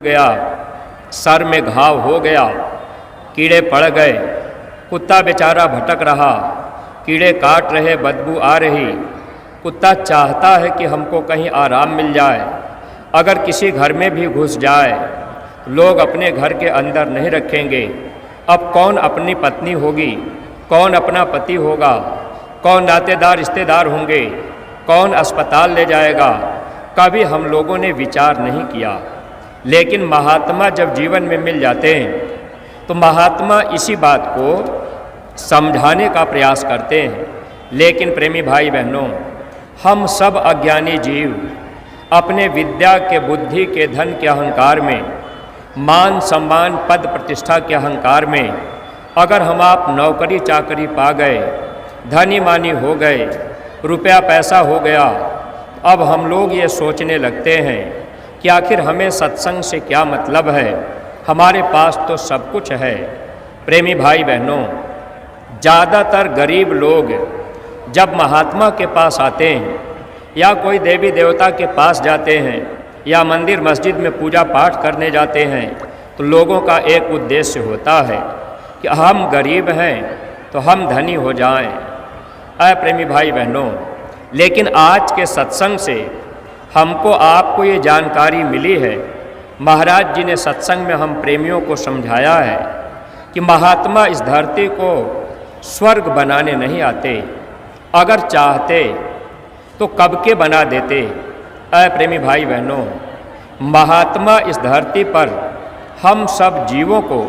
गया, सर में घाव हो गया, कीड़े पड़ गए, कुत्ता बेचारा भटक रहा, कीड़े काट रहे, बदबू आ रही। कुत्ता चाहता है कि हमको कहीं आराम मिल जाए। अगर किसी घर में भी घुस जाए, लोग अपने घर के अंदर नहीं रखेंगे। अब कौन अपनी पत्नी होगी, कौन अपना पति होगा, कौन नातेदार रिश्तेदार होंगे, कौन अस्पताल ले जाएगा, कभी हम लोगों ने विचार नहीं किया। लेकिन महात्मा जब जीवन में मिल जाते हैं तो महात्मा इसी बात को समझाने का प्रयास करते हैं। लेकिन प्रेमी भाई बहनों, हम सब अज्ञानी जीव अपने विद्या के, बुद्धि के, धन के अहंकार में, मान सम्मान पद प्रतिष्ठा के अहंकार में, अगर हम आप नौकरी चाकरी पा गए, धनी मानी हो गए, रुपया पैसा हो गया, अब हम लोग ये सोचने लगते हैं कि आखिर हमें सत्संग से क्या मतलब है, हमारे पास तो सब कुछ है। प्रेमी भाई बहनों, ज़्यादातर गरीब लोग जब महात्मा के पास आते हैं या कोई देवी देवता के पास जाते हैं या मंदिर मस्जिद में पूजा पाठ करने जाते हैं तो लोगों का एक उद्देश्य होता है कि हम गरीब हैं तो हम धनी हो जाएं। प्रेमी भाई बहनों, लेकिन आज के सत्संग से हमको आपको ये जानकारी मिली है, महाराज जी ने सत्संग में हम प्रेमियों को समझाया है कि महात्मा इस धरती को स्वर्ग बनाने नहीं आते। अगर चाहते तो कब के बना देते। प्रेमी भाई बहनों, महात्मा इस धरती पर हम सब जीवों को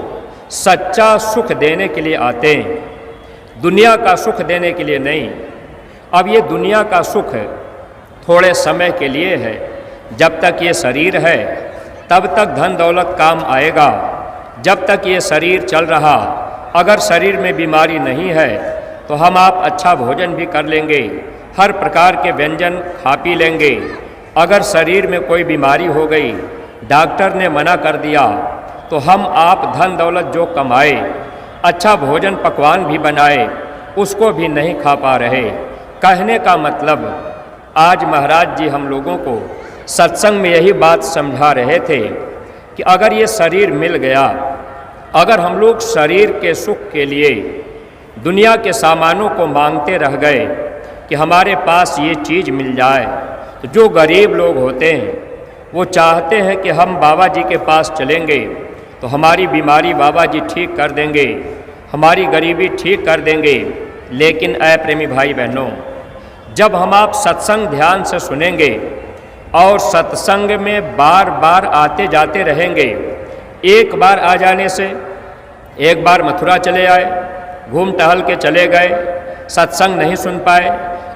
सच्चा सुख देने के लिए आते हैं, दुनिया का सुख देने के लिए नहीं। अब ये दुनिया का सुख थोड़े समय के लिए है, जब तक ये शरीर है तब तक धन दौलत काम आएगा। जब तक ये शरीर चल रहा, अगर शरीर में बीमारी नहीं है तो हम आप अच्छा भोजन भी कर लेंगे, हर प्रकार के व्यंजन खा पी लेंगे। अगर शरीर में कोई बीमारी हो गई, डॉक्टर ने मना कर दिया, तो हम आप धन दौलत जो कमाए, अच्छा भोजन पकवान भी बनाए, उसको भी नहीं खा पा रहे। कहने का मतलब, आज महाराज जी हम लोगों को सत्संग में यही बात समझा रहे थे कि अगर ये शरीर मिल गया, अगर हम लोग शरीर के सुख के लिए दुनिया के सामानों को मांगते रह गए कि हमारे पास ये चीज़ मिल जाए, तो जो गरीब लोग होते हैं वो चाहते हैं कि हम बाबा जी के पास चलेंगे तो हमारी बीमारी बाबा जी ठीक कर देंगे, हमारी गरीबी ठीक कर देंगे। लेकिन प्रेमी भाई बहनों, जब हम आप सत्संग ध्यान से सुनेंगे और सत्संग में बार बार आते जाते रहेंगे, एक बार आ जाने से, एक बार मथुरा चले आए, घूम टहल के चले गए, सत्संग नहीं सुन पाए,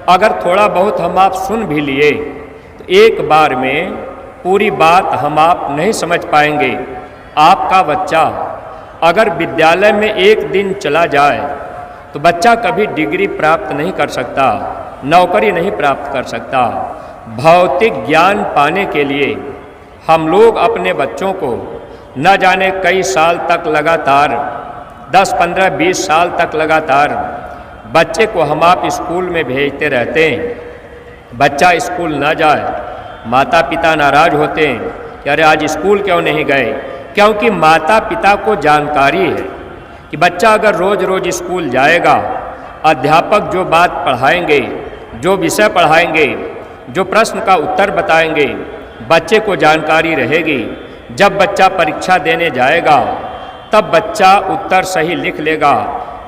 अगर थोड़ा बहुत हम आप सुन भी लिए तो एक बार में पूरी बात हम आप नहीं समझ पाएंगे। आपका बच्चा अगर विद्यालय में एक दिन चला जाए तो बच्चा कभी डिग्री प्राप्त नहीं कर सकता, नौकरी नहीं प्राप्त कर सकता। भौतिक ज्ञान पाने के लिए हम लोग अपने बच्चों को न जाने कई साल तक लगातार, 10, 15, 20 साल तक लगातार बच्चे को हम आप स्कूल में भेजते रहते हैं। बच्चा स्कूल न जाए, माता पिता नाराज होते हैं कि अरे आज स्कूल क्यों नहीं गए, क्योंकि माता पिता को जानकारी है कि बच्चा अगर रोज़ रोज़ स्कूल जाएगा, अध्यापक जो बात पढ़ाएंगे, जो विषय पढ़ाएंगे, जो प्रश्न का उत्तर बताएंगे, बच्चे को जानकारी रहेगी। जब बच्चा परीक्षा देने जाएगा तब बच्चा उत्तर सही लिख लेगा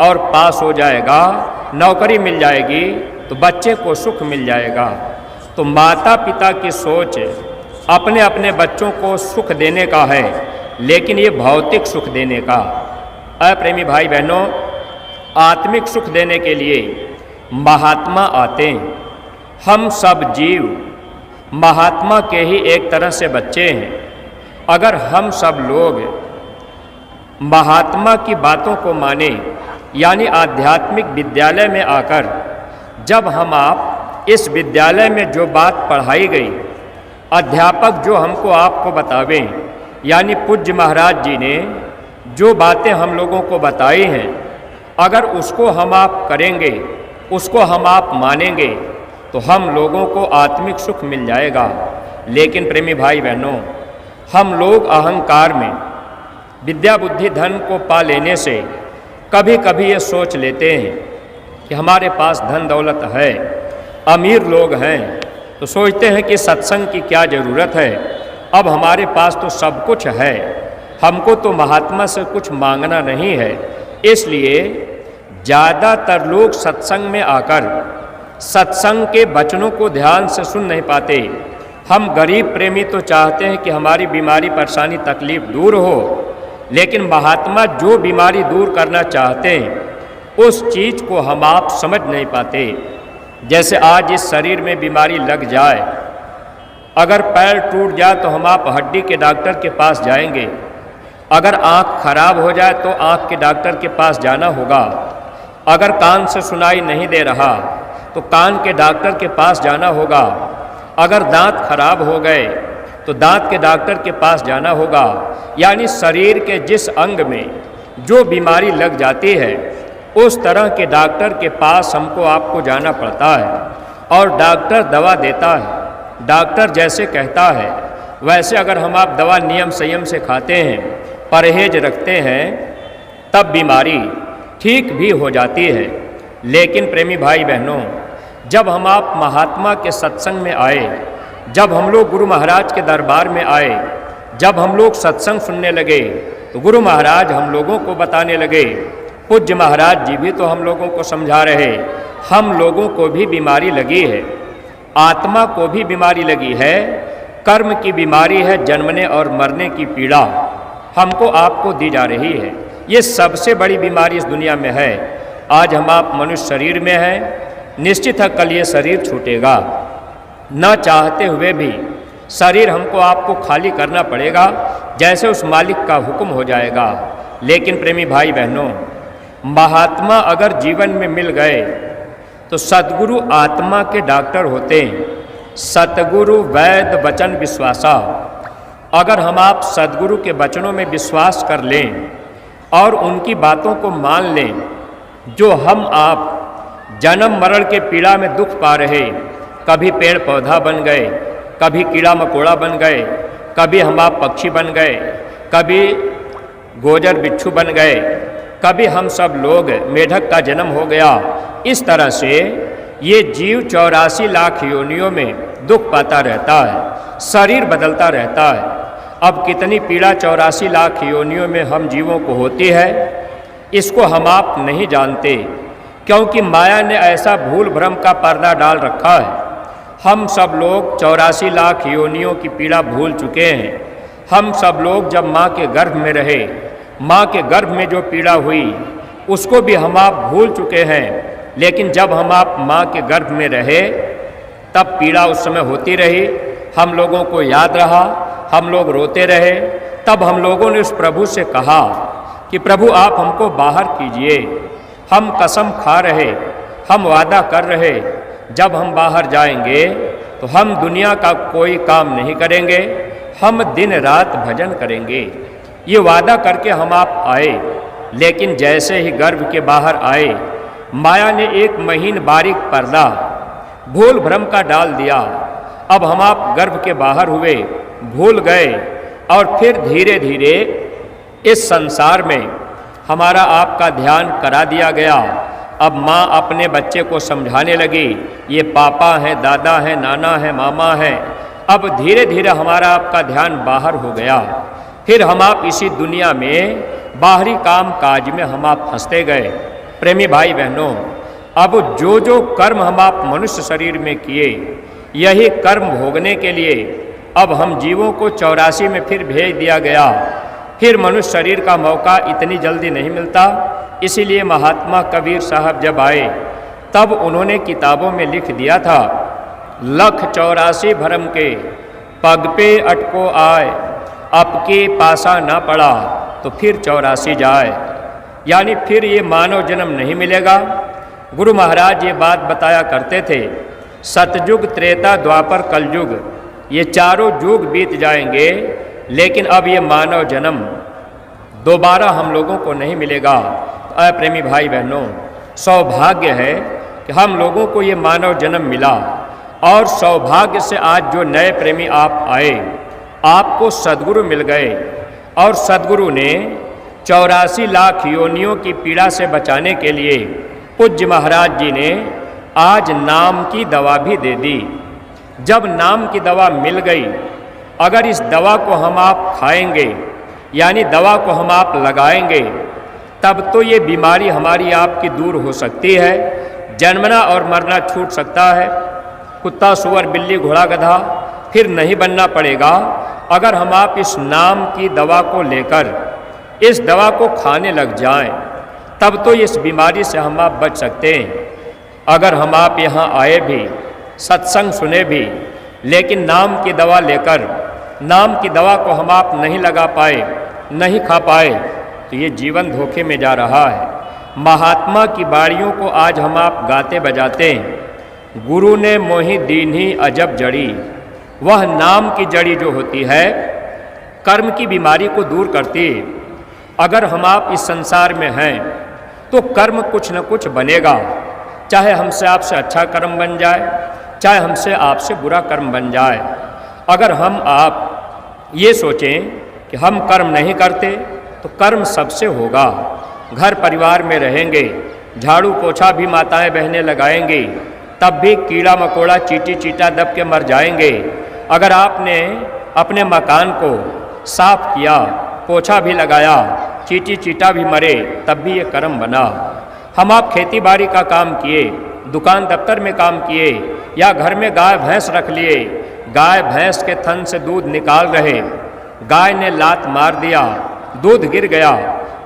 और पास हो जाएगा, नौकरी मिल जाएगी, तो बच्चे को सुख मिल जाएगा। तो माता पिता की सोच अपने अपने बच्चों को सुख देने का है, लेकिन ये भौतिक सुख देने का। प्रेमी भाई बहनों, आत्मिक सुख देने के लिए महात्मा आते हैं। हम सब जीव महात्मा के ही एक तरह से बच्चे हैं। अगर हम सब लोग महात्मा की बातों को माने, यानी आध्यात्मिक विद्यालय में आकर जब हम आप इस विद्यालय में जो बात पढ़ाई गई, अध्यापक जो हमको आपको बतावें, यानी पूज्य महाराज जी ने जो बातें हम लोगों को बताई हैं, अगर उसको हम आप करेंगे, उसको हम आप मानेंगे, तो हम लोगों को आत्मिक सुख मिल जाएगा। लेकिन प्रेमी भाई बहनों, हम लोग अहंकार में विद्या बुद्धि धन को पा लेने से कभी कभी ये सोच लेते हैं कि हमारे पास धन दौलत है, अमीर लोग हैं, तो सोचते हैं कि सत्संग की क्या ज़रूरत है, अब हमारे पास तो सब कुछ है, हमको तो महात्मा से कुछ मांगना नहीं है। इसलिए ज़्यादातर लोग सत्संग में आकर सत्संग के वचनों को ध्यान से सुन नहीं पाते। हम गरीब प्रेमी तो चाहते हैं कि हमारी बीमारी परेशानी तकलीफ दूर हो, लेकिन महात्मा जो बीमारी दूर करना चाहते हैं उस चीज़ को हम आप समझ नहीं पाते। जैसे आज इस शरीर में बीमारी लग जाए, अगर पैर टूट जाए तो हम आप हड्डी के डॉक्टर के पास जाएंगे, अगर आँख खराब हो जाए तो आँख के डॉक्टर के पास जाना होगा, अगर कान से सुनाई नहीं दे रहा तो कान के डॉक्टर के पास जाना होगा, अगर दांत खराब हो गए तो दांत के डॉक्टर के पास जाना होगा। यानी शरीर के जिस अंग में जो बीमारी लग जाती है उस तरह के डॉक्टर के पास हमको आपको जाना पड़ता है और डॉक्टर दवा देता है। डॉक्टर जैसे कहता है वैसे अगर हम आप दवा नियम संयम से खाते हैं, परहेज रखते हैं, तब बीमारी ठीक भी हो जाती है। लेकिन प्रेमी भाई बहनों, जब हम आप महात्मा के सत्संग में आए, जब हम लोग गुरु महाराज के दरबार में आए, जब हम लोग सत्संग सुनने लगे तो गुरु महाराज हम लोगों को बताने लगे, पूज्य महाराज जी भी तो हम लोगों को समझा रहे, हम लोगों को भी बीमारी लगी है, आत्मा को भी बीमारी लगी है, कर्म की बीमारी है, जन्मने और मरने की पीड़ा हमको आपको दी जा रही है। ये सबसे बड़ी बीमारी इस दुनिया में है। आज हम आप मनुष्य शरीर में हैं, निश्चित है कल ये शरीर छूटेगा, न चाहते हुए भी शरीर हमको आपको खाली करना पड़ेगा, जैसे उस मालिक का हुक्म हो जाएगा। लेकिन प्रेमी भाई बहनों, महात्मा अगर जीवन में मिल गए तो सद्गुरु आत्मा के डॉक्टर होते हैं। सतगुरु वैद्य वचन विश्वासा। अगर हम आप सद्गुरु के वचनों में विश्वास कर लें और उनकी बातों को मान लें, जो हम आप जन्म मरण के पीड़ा में दुख पा रहे, कभी पेड़ पौधा बन गए, कभी कीड़ा मकोड़ा बन गए, कभी हम आप पक्षी बन गए, कभी गोजर बिच्छू बन गए, कभी हम सब लोग मेढक का जन्म हो गया। इस तरह से ये जीव 84 लाख योनियों में दुख पाता रहता है, शरीर बदलता रहता है। अब कितनी पीड़ा 84 लाख योनियों में हम जीवों को होती है, इसको हम आप नहीं जानते, क्योंकि माया ने ऐसा भूल भ्रम का पर्दा डाल रखा है। हम सब लोग 84 लाख योनियों की पीड़ा भूल चुके हैं। हम सब लोग जब माँ के गर्भ में रहे, माँ के गर्भ में जो पीड़ा हुई उसको भी हम आप भूल चुके हैं। लेकिन जब हम आप माँ के गर्भ में रहे तब पीड़ा उस समय होती रही, हम लोगों को याद रहा, हम लोग रोते रहे। तब हम लोगों ने उस प्रभु से कहा कि प्रभु आप हमको बाहर कीजिए। हम कसम खा रहे, हम वादा कर रहे, जब हम बाहर जाएंगे तो हम दुनिया का कोई काम नहीं करेंगे, हम दिन रात भजन करेंगे। ये वादा करके हम आप आए। लेकिन जैसे ही गर्भ के बाहर आए, माया ने एक महीन बारीक पर्दा भूल भ्रम का डाल दिया। अब हम आप गर्भ के बाहर हुए, भूल गए, और फिर धीरे धीरे इस संसार में हमारा आपका ध्यान करा दिया गया। अब माँ अपने बच्चे को समझाने लगी, ये पापा हैं, दादा हैं, नाना है, मामा है। अब धीरे धीरे हमारा आपका ध्यान बाहर हो गया। फिर हम आप इसी दुनिया में बाहरी काम काज में हम आप फंसते गए। प्रेमी भाई बहनों, अब जो जो कर्म हम आप मनुष्य शरीर में किए, यही कर्म भोगने के लिए अब हम जीवों को 84 में फिर भेज दिया गया। फिर मनुष्य शरीर का मौका इतनी जल्दी नहीं मिलता। इसीलिए महात्मा कबीर साहब जब आए तब उन्होंने किताबों में लिख दिया था, लख 84 भरम के पग पे अटको आए, आपके पासा ना पड़ा तो फिर 84 जाए। यानी फिर ये मानव जन्म नहीं मिलेगा। गुरु महाराज ये बात बताया करते थे, सतयुग, त्रेता, द्वापर, कलयुग, ये चारों युग बीत जाएंगे, लेकिन अब ये मानव जन्म दोबारा हम लोगों को नहीं मिलेगा। तो प्रेमी भाई बहनों, सौभाग्य है कि हम लोगों को ये मानव जन्म मिला, और सौभाग्य से आज जो नए प्रेमी आप आए, आपको सद्गुरु मिल गए और सद्गुरु ने 84 लाख योनियों की पीड़ा से बचाने के लिए पूज्य महाराज जी ने आज नाम की दवा भी दे दी। जब नाम की दवा मिल गई, अगर इस दवा को हम आप खाएंगे, यानी दवा को हम आप लगाएंगे, तब तो ये बीमारी हमारी आपकी दूर हो सकती है, जन्मना और मरना छूट सकता है, कुत्ता सुअर बिल्ली घोड़ा गधा फिर नहीं बनना पड़ेगा। अगर हम आप इस नाम की दवा को लेकर इस दवा को खाने लग जाएं, तब तो इस बीमारी से हम आप बच सकते हैं। अगर हम आप यहाँ आए भी, सत्संग सुने भी, लेकिन नाम की दवा लेकर नाम की दवा को हम आप नहीं लगा पाए, नहीं खा पाए, तो ये जीवन धोखे में जा रहा है। महात्मा की बाणियों को आज हम आप गाते बजाते हैं। गुरु ने मोहि दीन्ही अजब जड़ी, वह नाम की जड़ी जो होती है कर्म की बीमारी को दूर करती है। अगर हम आप इस संसार में हैं तो कर्म कुछ न कुछ बनेगा, चाहे हमसे आपसे अच्छा कर्म बन जाए, चाहे हमसे आपसे बुरा कर्म बन जाए। अगर हम आप ये सोचें कि हम कर्म नहीं करते तो कर्म सबसे होगा। घर परिवार में रहेंगे, झाड़ू पोछा भी माताएं बहनें लगाएंगी, तब भी कीड़ा मकोड़ा चींटी चीटा दब के मर जाएंगे। अगर आपने अपने मकान को साफ किया, पोछा भी लगाया, चींटी चीटा भी मरे, तब भी ये कर्म बना। हम आप खेती बाड़ी का काम किए, दुकान दफ्तर में काम किए, या घर में गाय भैंस रख लिए, गाय भैंस के थन से दूध निकाल रहे, गाय ने लात मार दिया, दूध गिर गया,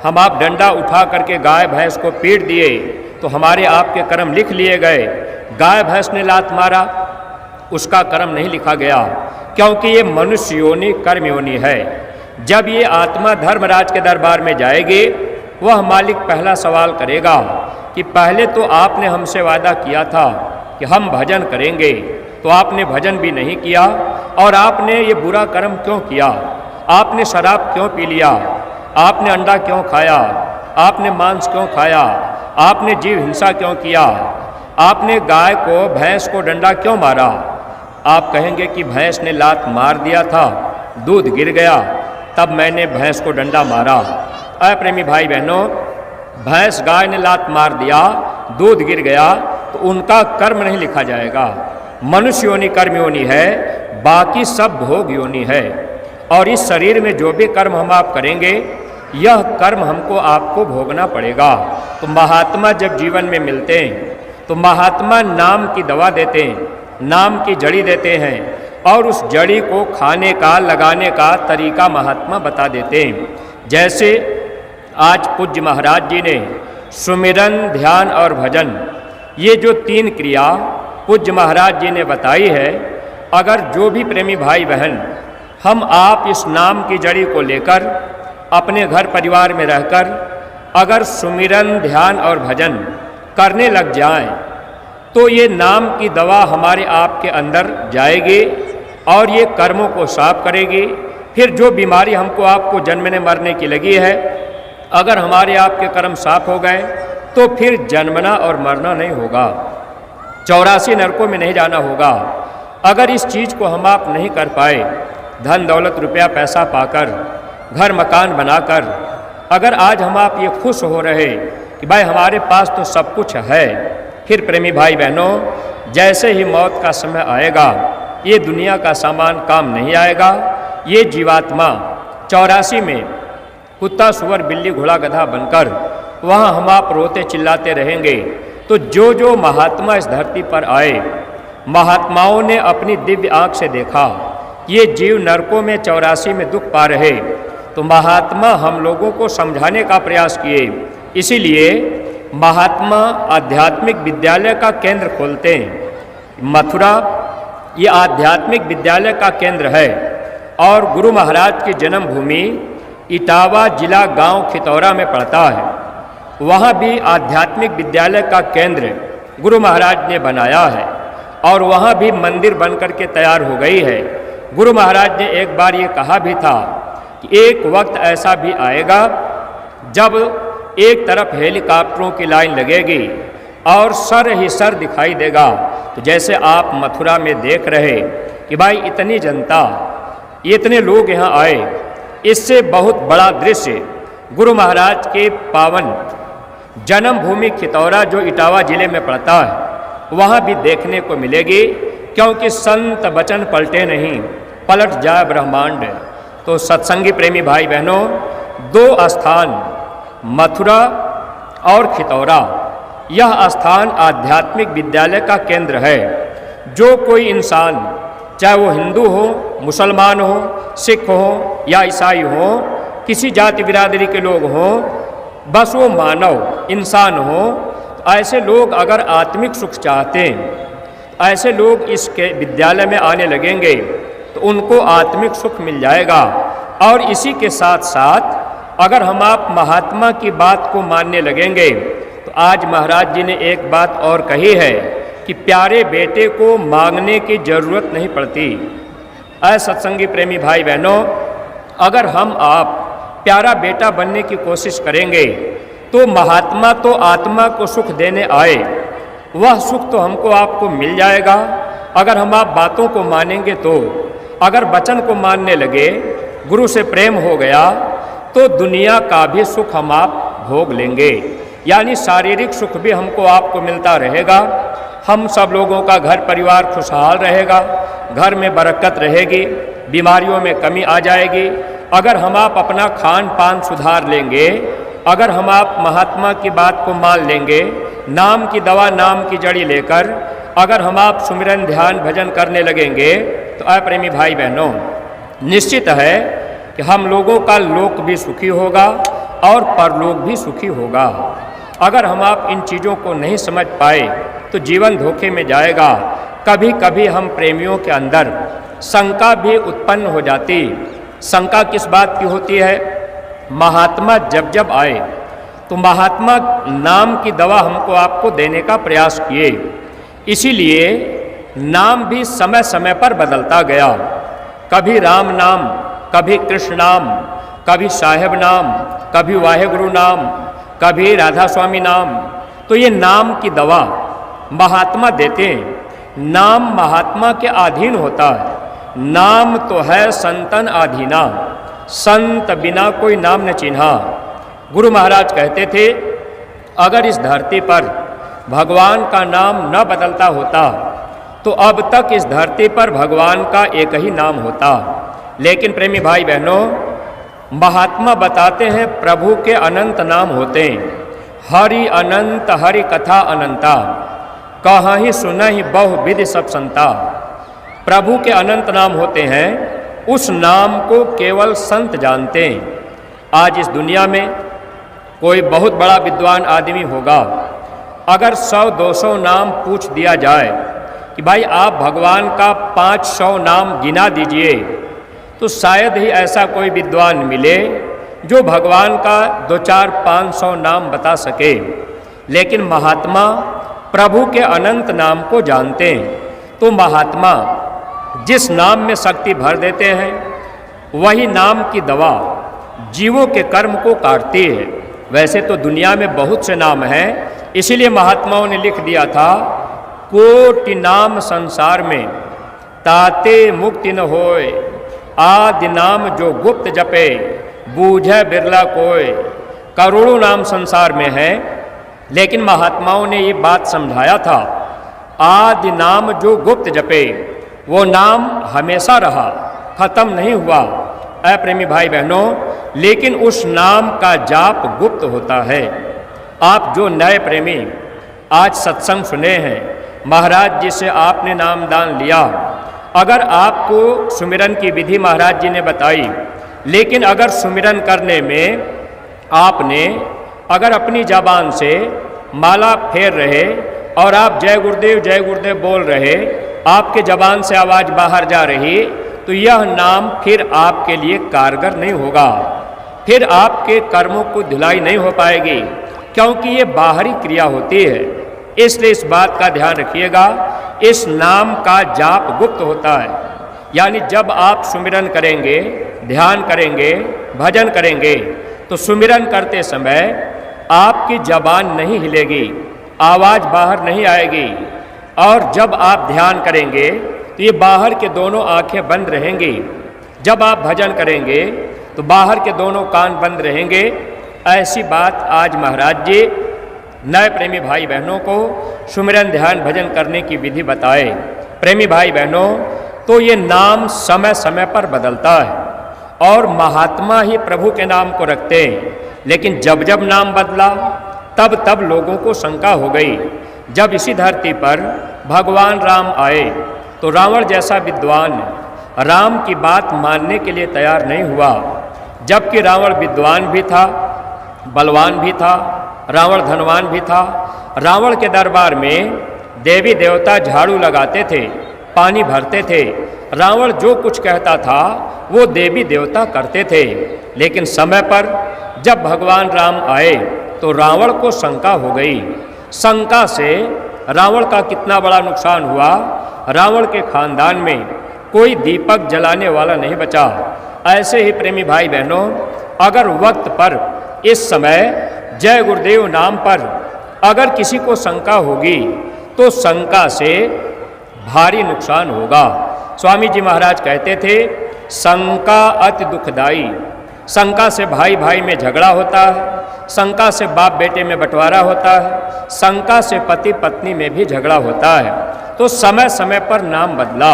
हम आप डंडा उठा करके गाय भैंस को पीट दिए, तो हमारे आपके कर्म लिख लिए गए। गाय भैंस ने लात मारा, उसका कर्म नहीं लिखा गया, क्योंकि ये मनुष्य योनि कर्म योनि है। जब ये आत्मा धर्मराज के दरबार में जाएगी, वह मालिक पहला सवाल करेगा कि पहले तो आपने हमसे वादा किया था कि हम भजन करेंगे, तो आपने भजन भी नहीं किया, और आपने ये बुरा कर्म क्यों किया? आपने शराब क्यों पी लिया? आपने अंडा क्यों खाया? आपने मांस क्यों खाया? आपने जीव हिंसा क्यों किया? आपने गाय को भैंस को डंडा क्यों मारा? आप कहेंगे कि भैंस ने लात मार दिया था, दूध गिर गया, तब मैंने भैंस को डंडा मारा। अप्रेमी भाई बहनों, भैंस गाय ने लात मार दिया, दूध गिर गया, तो उनका कर्म नहीं लिखा जाएगा। मनुष्य योनि कर्म योनि है, बाकी सब भोग योनि है। और इस शरीर में जो भी कर्म हम आप करेंगे, यह कर्म हमको आपको भोगना पड़ेगा। तो महात्मा जब जीवन में मिलते हैं तो महात्मा नाम की दवा देते हैं, नाम की जड़ी देते हैं, और उस जड़ी को खाने का लगाने का तरीका महात्मा बता देते हैं। जैसे आज पूज्य महाराज जी ने सुमिरन, ध्यान और भजन, ये जो 3 क्रिया पूज्य महाराज जी ने बताई है, अगर जो भी प्रेमी भाई बहन हम आप इस नाम की जड़ी को लेकर अपने घर परिवार में रहकर अगर सुमिरन, ध्यान और भजन करने लग जाएं, तो ये नाम की दवा हमारे आपके अंदर जाएगी और ये कर्मों को साफ करेगी। फिर जो बीमारी हमको आपको जन्मने मरने की लगी है, अगर हमारे आपके कर्म साफ हो गए तो फिर जन्मना और मरना नहीं होगा, 84 नरकों में नहीं जाना होगा। अगर इस चीज़ को हम आप नहीं कर पाए, धन दौलत रुपया पैसा पाकर, घर मकान बनाकर, अगर आज हम आप ये खुश हो रहे कि भाई हमारे पास तो सब कुछ है, फिर प्रेमी भाई बहनों, जैसे ही मौत का समय आएगा, ये दुनिया का सामान काम नहीं आएगा। ये जीवात्मा 84 में कुत्ता सुअर बिल्ली घोड़ा गधा बनकर वहाँ हम आप रोते चिल्लाते रहेंगे। तो जो जो महात्मा इस धरती पर आए, महात्माओं ने अपनी दिव्य आँख से देखा ये जीव नरकों में 84 में दुख पा रहे, तो महात्मा हम लोगों को समझाने का प्रयास किए। इसीलिए महात्मा आध्यात्मिक विद्यालय का केंद्र खोलते हैं। मथुरा ये आध्यात्मिक विद्यालय का केंद्र है, और गुरु महाराज की जन्मभूमि इटावा जिला गांव खितौरा में पड़ता है। वहाँ भी आध्यात्मिक विद्यालय का केंद्र गुरु महाराज ने बनाया है, और वहाँ भी मंदिर बनकर के तैयार हो गई है। गुरु महाराज ने एक बार ये कहा भी था कि एक वक्त ऐसा भी आएगा जब एक तरफ हेलीकॉप्टरों की लाइन लगेगी और सर ही सर दिखाई देगा। तो जैसे आप मथुरा में देख रहे कि भाई इतनी जनता, इतने लोग यहाँ आए। इससे बहुत बड़ा दृश्य गुरु महाराज के पावन जन्मभूमि खितौरा जो इटावा जिले में पड़ता है वहाँ भी देखने को मिलेगी, क्योंकि संत वचन पलटे नहीं, पलट जाए ब्रह्मांड। तो सत्संगी प्रेमी भाई बहनों, दो स्थान मथुरा और खितौरा, यह स्थान आध्यात्मिक विद्यालय का केंद्र है। जो कोई इंसान, चाहे वो हिंदू हो, मुसलमान हो, सिख हो या ईसाई हो, किसी जाति बिरादरी के लोग हों, बस वो मानव इंसान हो, तो ऐसे लोग अगर आत्मिक सुख चाहते हैं, ऐसे लोग इसके विद्यालय में आने लगेंगे तो उनको आत्मिक सुख मिल जाएगा। और इसी के साथ साथ अगर हम आप महात्मा की बात को मानने लगेंगे तो आज महाराज जी ने एक बात और कही है कि प्यारे बेटे को मांगने की जरूरत नहीं पड़ती। सत्संगी प्रेमी भाई बहनों, अगर हम आप प्यारा बेटा बनने की कोशिश करेंगे तो महात्मा तो आत्मा को सुख देने आए, वह सुख तो हमको आपको मिल जाएगा अगर हम आप बातों को मानेंगे। तो अगर वचन को मानने लगे, गुरु से प्रेम हो गया, तो दुनिया का भी सुख हम आप भोग लेंगे, यानी शारीरिक सुख भी हमको आपको मिलता रहेगा। हम सब लोगों का घर परिवार खुशहाल रहेगा, घर में बरकत रहेगी, बीमारियों में कमी आ जाएगी। अगर हम आप अपना खान पान सुधार लेंगे, अगर हम आप महात्मा की बात को मान लेंगे, नाम की दवा नाम की जड़ी लेकर अगर हम आप सुमिरन ध्यान भजन करने लगेंगे, तो प्रेमी भाई बहनों, निश्चित है कि हम लोगों का लोक भी सुखी होगा और परलोक भी सुखी होगा। अगर हम आप इन चीज़ों को नहीं समझ पाए तो जीवन धोखे में जाएगा। कभी कभी हम प्रेमियों के अंदर शंका भी उत्पन्न हो जाती। शंका किस बात की होती है? महात्मा जब जब आए तो महात्मा नाम की दवा हमको आपको देने का प्रयास किए, इसीलिए नाम भी समय समय पर बदलता गया। कभी राम नाम, कभी कृष्ण नाम, कभी साहेब नाम, कभी वाहेगुरु नाम, कभी राधा स्वामी नाम। तो ये नाम की दवा महात्मा देते हैं। नाम महात्मा के अधीन होता है। नाम तो है संतन अधीना, संत बिना कोई नाम न चिन्हा। गुरु महाराज कहते थे, अगर इस धरती पर भगवान का नाम न बदलता होता तो अब तक इस धरती पर भगवान का एक ही नाम होता। लेकिन प्रेमी भाई बहनों, महात्मा बताते हैं प्रभु के अनंत नाम होते हैं। हरि अनंत हरि कथा अनंता, कहाँ ही सुना ही बहु विधि सब संता। प्रभु के अनंत नाम होते हैं, उस नाम को केवल संत जानते हैं। आज इस दुनिया में कोई बहुत बड़ा विद्वान आदमी होगा, अगर 100-200 नाम पूछ दिया जाए कि भाई आप भगवान का 500 नाम गिना दीजिए, तो शायद ही ऐसा कोई विद्वान मिले जो भगवान का 2-4-500 नाम बता सके। लेकिन महात्मा प्रभु के अनंत नाम को जानते हैं। तो महात्मा जिस नाम में शक्ति भर देते हैं, वही नाम की दवा जीवों के कर्म को काटती है। वैसे तो दुनिया में बहुत से नाम हैं, इसीलिए महात्माओं ने लिख दिया था, कोटि नाम संसार में ताते मुक्ति न होए, आदि नाम जो गुप्त जपे बूझे बिरला कोय। करोड़ों नाम संसार में हैं, लेकिन महात्माओं ने ये बात समझाया था, आदि नाम जो गुप्त जपे, वो नाम हमेशा रहा, खत्म नहीं हुआ। प्रेमी भाई बहनों, लेकिन उस नाम का जाप गुप्त होता है। आप जो नए प्रेमी आज सत्संग सुने हैं, महाराज जी से आपने नामदान लिया, अगर आपको सुमिरन की विधि महाराज जी ने बताई, लेकिन अगर सुमिरन करने में आपने अगर अपनी ज़बान से माला फेर रहे और आप जय गुरुदेव बोल रहे, आपके ज़बान से आवाज़ बाहर जा रही, तो यह नाम फिर आपके लिए कारगर नहीं होगा, फिर आपके कर्मों को धुलाई नहीं हो पाएगी, क्योंकि ये बाहरी क्रिया होती है। इसलिए इस बात का ध्यान रखिएगा, इस नाम का जाप गुप्त होता है। यानी जब आप सुमिरन करेंगे, ध्यान करेंगे, भजन करेंगे, तो सुमिरन करते समय आपकी ज़बान नहीं हिलेगी, आवाज़ बाहर नहीं आएगी। और जब आप ध्यान करेंगे तो ये बाहर के दोनों आंखें बंद रहेंगी। जब आप भजन करेंगे तो बाहर के दोनों कान बंद रहेंगे। ऐसी बात आज महाराज जी नए प्रेमी भाई बहनों को सुमिरन ध्यान भजन करने की विधि बताए। प्रेमी भाई बहनों, तो ये नाम समय समय पर बदलता है और महात्मा ही प्रभु के नाम को रखते हैं, लेकिन जब जब नाम बदला तब तब लोगों को शंका हो गई। जब इसी धरती पर भगवान राम आए तो रावण जैसा विद्वान राम की बात मानने के लिए तैयार नहीं हुआ, जबकि रावण विद्वान भी था, बलवान भी था, रावण धनवान भी था। रावण के दरबार में देवी देवता झाड़ू लगाते थे, पानी भरते थे। रावण जो कुछ कहता था वो देवी देवता करते थे, लेकिन समय पर जब भगवान राम आए तो रावण को शंका हो गई। शंका से रावण का कितना बड़ा नुकसान हुआ। रावण के खानदान में कोई दीपक जलाने वाला नहीं बचा। ऐसे ही प्रेमी भाई बहनों, अगर वक्त पर इस समय जय गुरुदेव नाम पर अगर किसी को शंका होगी तो शंका से भारी नुकसान होगा। स्वामी जी महाराज कहते थे, शंका अति दुखदाई। शंका से भाई भाई में झगड़ा होता है, शंका से बाप बेटे में बंटवारा होता है, शंका से पति पत्नी में भी झगड़ा होता है। तो समय समय पर नाम बदला।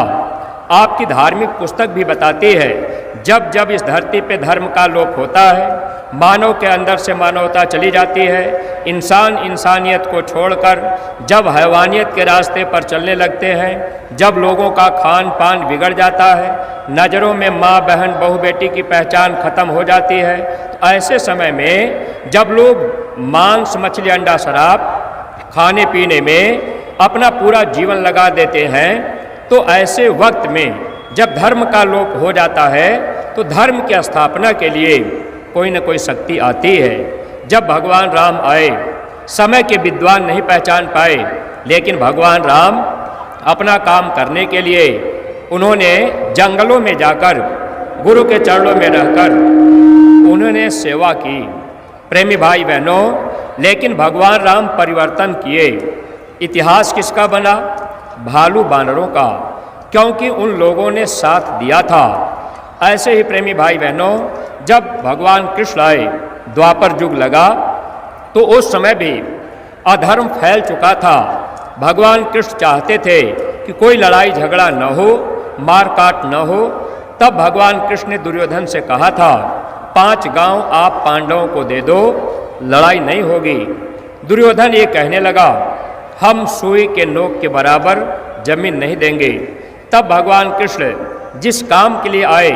आपकी धार्मिक पुस्तक भी बताती है, जब जब इस धरती पे धर्म का लोप होता है, मानव के अंदर से मानवता चली जाती है, इंसान इंसानियत को छोड़कर जब हैवानियत के रास्ते पर चलने लगते हैं, जब लोगों का खान पान बिगड़ जाता है, नज़रों में माँ बहन बहू बेटी की पहचान खत्म हो जाती है, तो ऐसे समय में जब लोग मांस मछली अंडा शराब खाने पीने में अपना पूरा जीवन लगा देते हैं, तो ऐसे वक्त में जब धर्म का लोप हो जाता है तो धर्म की स्थापना के लिए कोई न कोई शक्ति आती है। जब भगवान राम आए, समय के विद्वान नहीं पहचान पाए, लेकिन भगवान राम अपना काम करने के लिए उन्होंने जंगलों में जाकर गुरु के चरणों में रहकर उन्होंने सेवा की। प्रेमी भाई बहनों, लेकिन भगवान राम परिवर्तन किए। इतिहास किसका बना? भालू बानरों का, क्योंकि उन लोगों ने साथ दिया था। ऐसे ही प्रेमी भाई बहनों, जब भगवान कृष्ण आए, द्वापर युग लगा, तो उस समय भी अधर्म फैल चुका था। भगवान कृष्ण चाहते थे कि कोई लड़ाई झगड़ा न हो, मार काट न हो। तब भगवान कृष्ण ने दुर्योधन से कहा था, 5 गांव आप पांडवों को दे दो, लड़ाई नहीं होगी। दुर्योधन ये कहने लगा, हम सुई के नोक के बराबर जमीन नहीं देंगे। तब भगवान कृष्ण जिस काम के लिए आए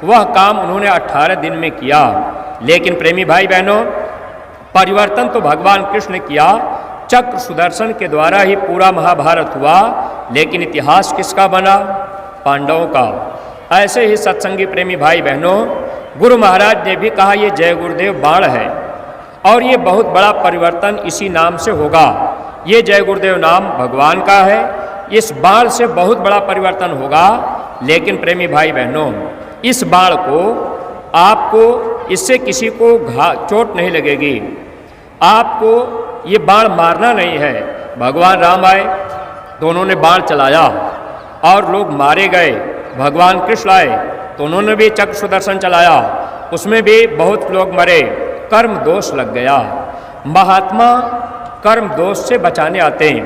वह काम उन्होंने 18 दिन में किया। लेकिन प्रेमी भाई बहनों, परिवर्तन तो भगवान कृष्ण ने किया, चक्र सुदर्शन के द्वारा ही पूरा महाभारत हुआ, लेकिन इतिहास किसका बना? पांडवों का। ऐसे ही सत्संगी प्रेमी भाई बहनों, गुरु महाराज ने भी कहा ये जय गुरुदेव बाण है और ये बहुत बड़ा परिवर्तन इसी नाम से होगा। ये जय गुरुदेव नाम भगवान का है, इस बाण से बहुत बड़ा परिवर्तन होगा। लेकिन प्रेमी भाई बहनों, इस बाण को आपको इससे किसी को चोट नहीं लगेगी, आपको ये बाण मारना नहीं है। भगवान राम आए तो उन्होंने बाण चलाया और लोग मारे गए। भगवान कृष्ण आए तो उन्होंने भी चक्र सुदर्शन चलाया, उसमें भी बहुत लोग मरे, कर्म दोष लग गया। महात्मा कर्म दोष से बचाने आते हैं,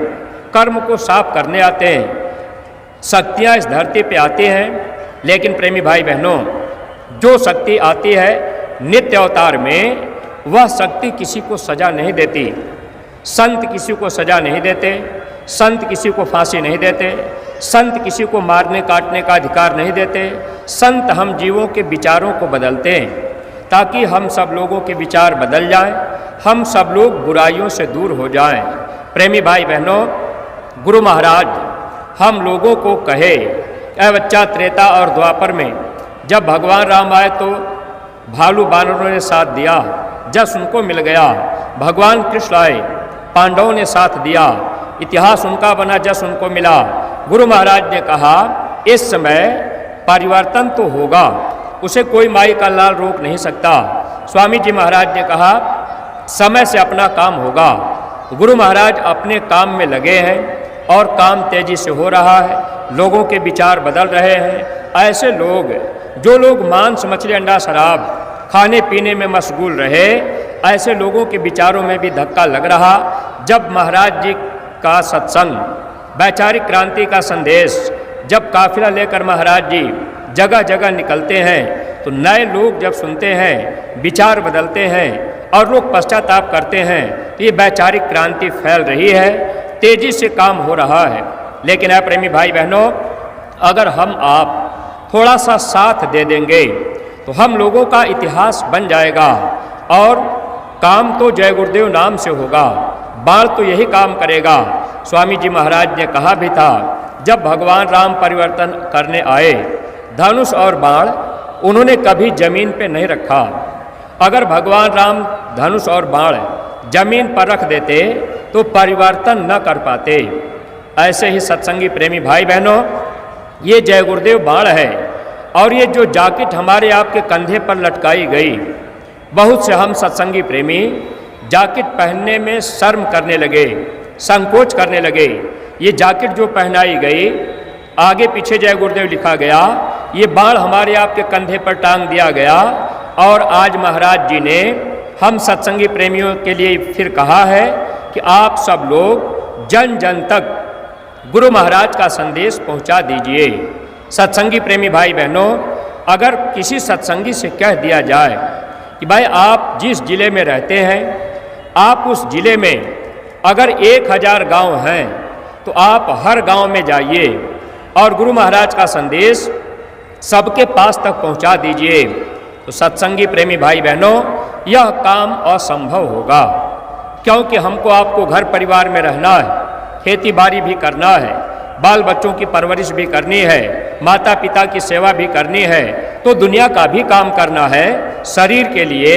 कर्म को साफ करने आते हैं। शक्तियाँ इस धरती पे आती हैं, लेकिन प्रेमी भाई बहनों, जो शक्ति आती है नित्य अवतार में, वह शक्ति किसी को सजा नहीं देती। संत किसी को सजा नहीं देते, संत किसी को फांसी नहीं देते, संत किसी को मारने काटने का अधिकार नहीं देते। संत हम जीवों के विचारों को बदलते हैं ताकि हम सब लोगों के विचार बदल जाएं, हम सब लोग बुराइयों से दूर हो जाएं। प्रेमी भाई बहनों, गुरु महाराज हम लोगों को कहे, ऐ बच्चा, त्रेता और द्वापर में जब भगवान राम आए तो भालू बानरों ने साथ दिया, जस उनको मिल गया। भगवान कृष्ण आए, पांडवों ने साथ दिया, इतिहास उनका बना, जस उनको मिला। गुरु महाराज ने कहा इस समय परिवर्तन तो होगा, उसे कोई माई का लाल रोक नहीं सकता। स्वामी जी महाराज ने कहा समय से अपना काम होगा। गुरु महाराज अपने काम में लगे हैं और काम तेजी से हो रहा है, लोगों के विचार बदल रहे हैं। ऐसे लोग जो लोग मांस मछली अंडा शराब खाने पीने में मशगूल रहे, ऐसे लोगों के विचारों में भी धक्का लग रहा। जब महाराज जी का सत्संग, वैचारिक क्रांति का संदेश, जब काफिला लेकर महाराज जी जगह जगह निकलते हैं तो नए लोग जब सुनते हैं, विचार बदलते हैं और लोग पश्चाताप करते हैं, तो ये वैचारिक क्रांति फैल रही है, तेजी से काम हो रहा है। लेकिन है प्रेमी भाई बहनों, अगर हम आप थोड़ा सा साथ दे देंगे तो हम लोगों का इतिहास बन जाएगा और काम तो जय गुरुदेव नाम से होगा, बाण तो यही काम करेगा। स्वामी जी महाराज ने कहा भी था, जब भगवान राम परिवर्तन करने आए, धनुष और बाण उन्होंने कभी जमीन पे नहीं रखा। अगर भगवान राम धनुष और बाण जमीन पर रख देते तो परिवर्तन न कर पाते। ऐसे ही सत्संगी प्रेमी भाई बहनों, ये जय गुरुदेव बाण है और ये जो जैकेट हमारे आपके कंधे पर लटकाई गई, बहुत से हम सत्संगी प्रेमी जैकेट पहनने में शर्म करने लगे, संकोच करने लगे। ये जैकेट जो पहनाई गई, आगे पीछे जय गुरुदेव लिखा गया, ये बाण हमारे आपके कंधे पर टांग दिया गया और आज महाराज जी ने हम सत्संगी प्रेमियों के लिए फिर कहा है कि आप सब लोग जन जन तक गुरु महाराज का संदेश पहुंचा दीजिए। सत्संगी प्रेमी भाई बहनों, अगर किसी सत्संगी से कह दिया जाए कि भाई आप जिस जिले में रहते हैं, आप उस जिले में अगर 1000 गांव हैं तो आप हर गांव में जाइए और गुरु महाराज का संदेश सबके पास तक पहुंचा दीजिए, तो सत्संगी प्रेमी भाई बहनों, यह काम असंभव होगा। क्योंकि हमको आपको घर परिवार में रहना है, खेती बाड़ी भी करना है, बाल बच्चों की परवरिश भी करनी है, माता पिता की सेवा भी करनी है, तो दुनिया का भी काम करना है। शरीर के लिए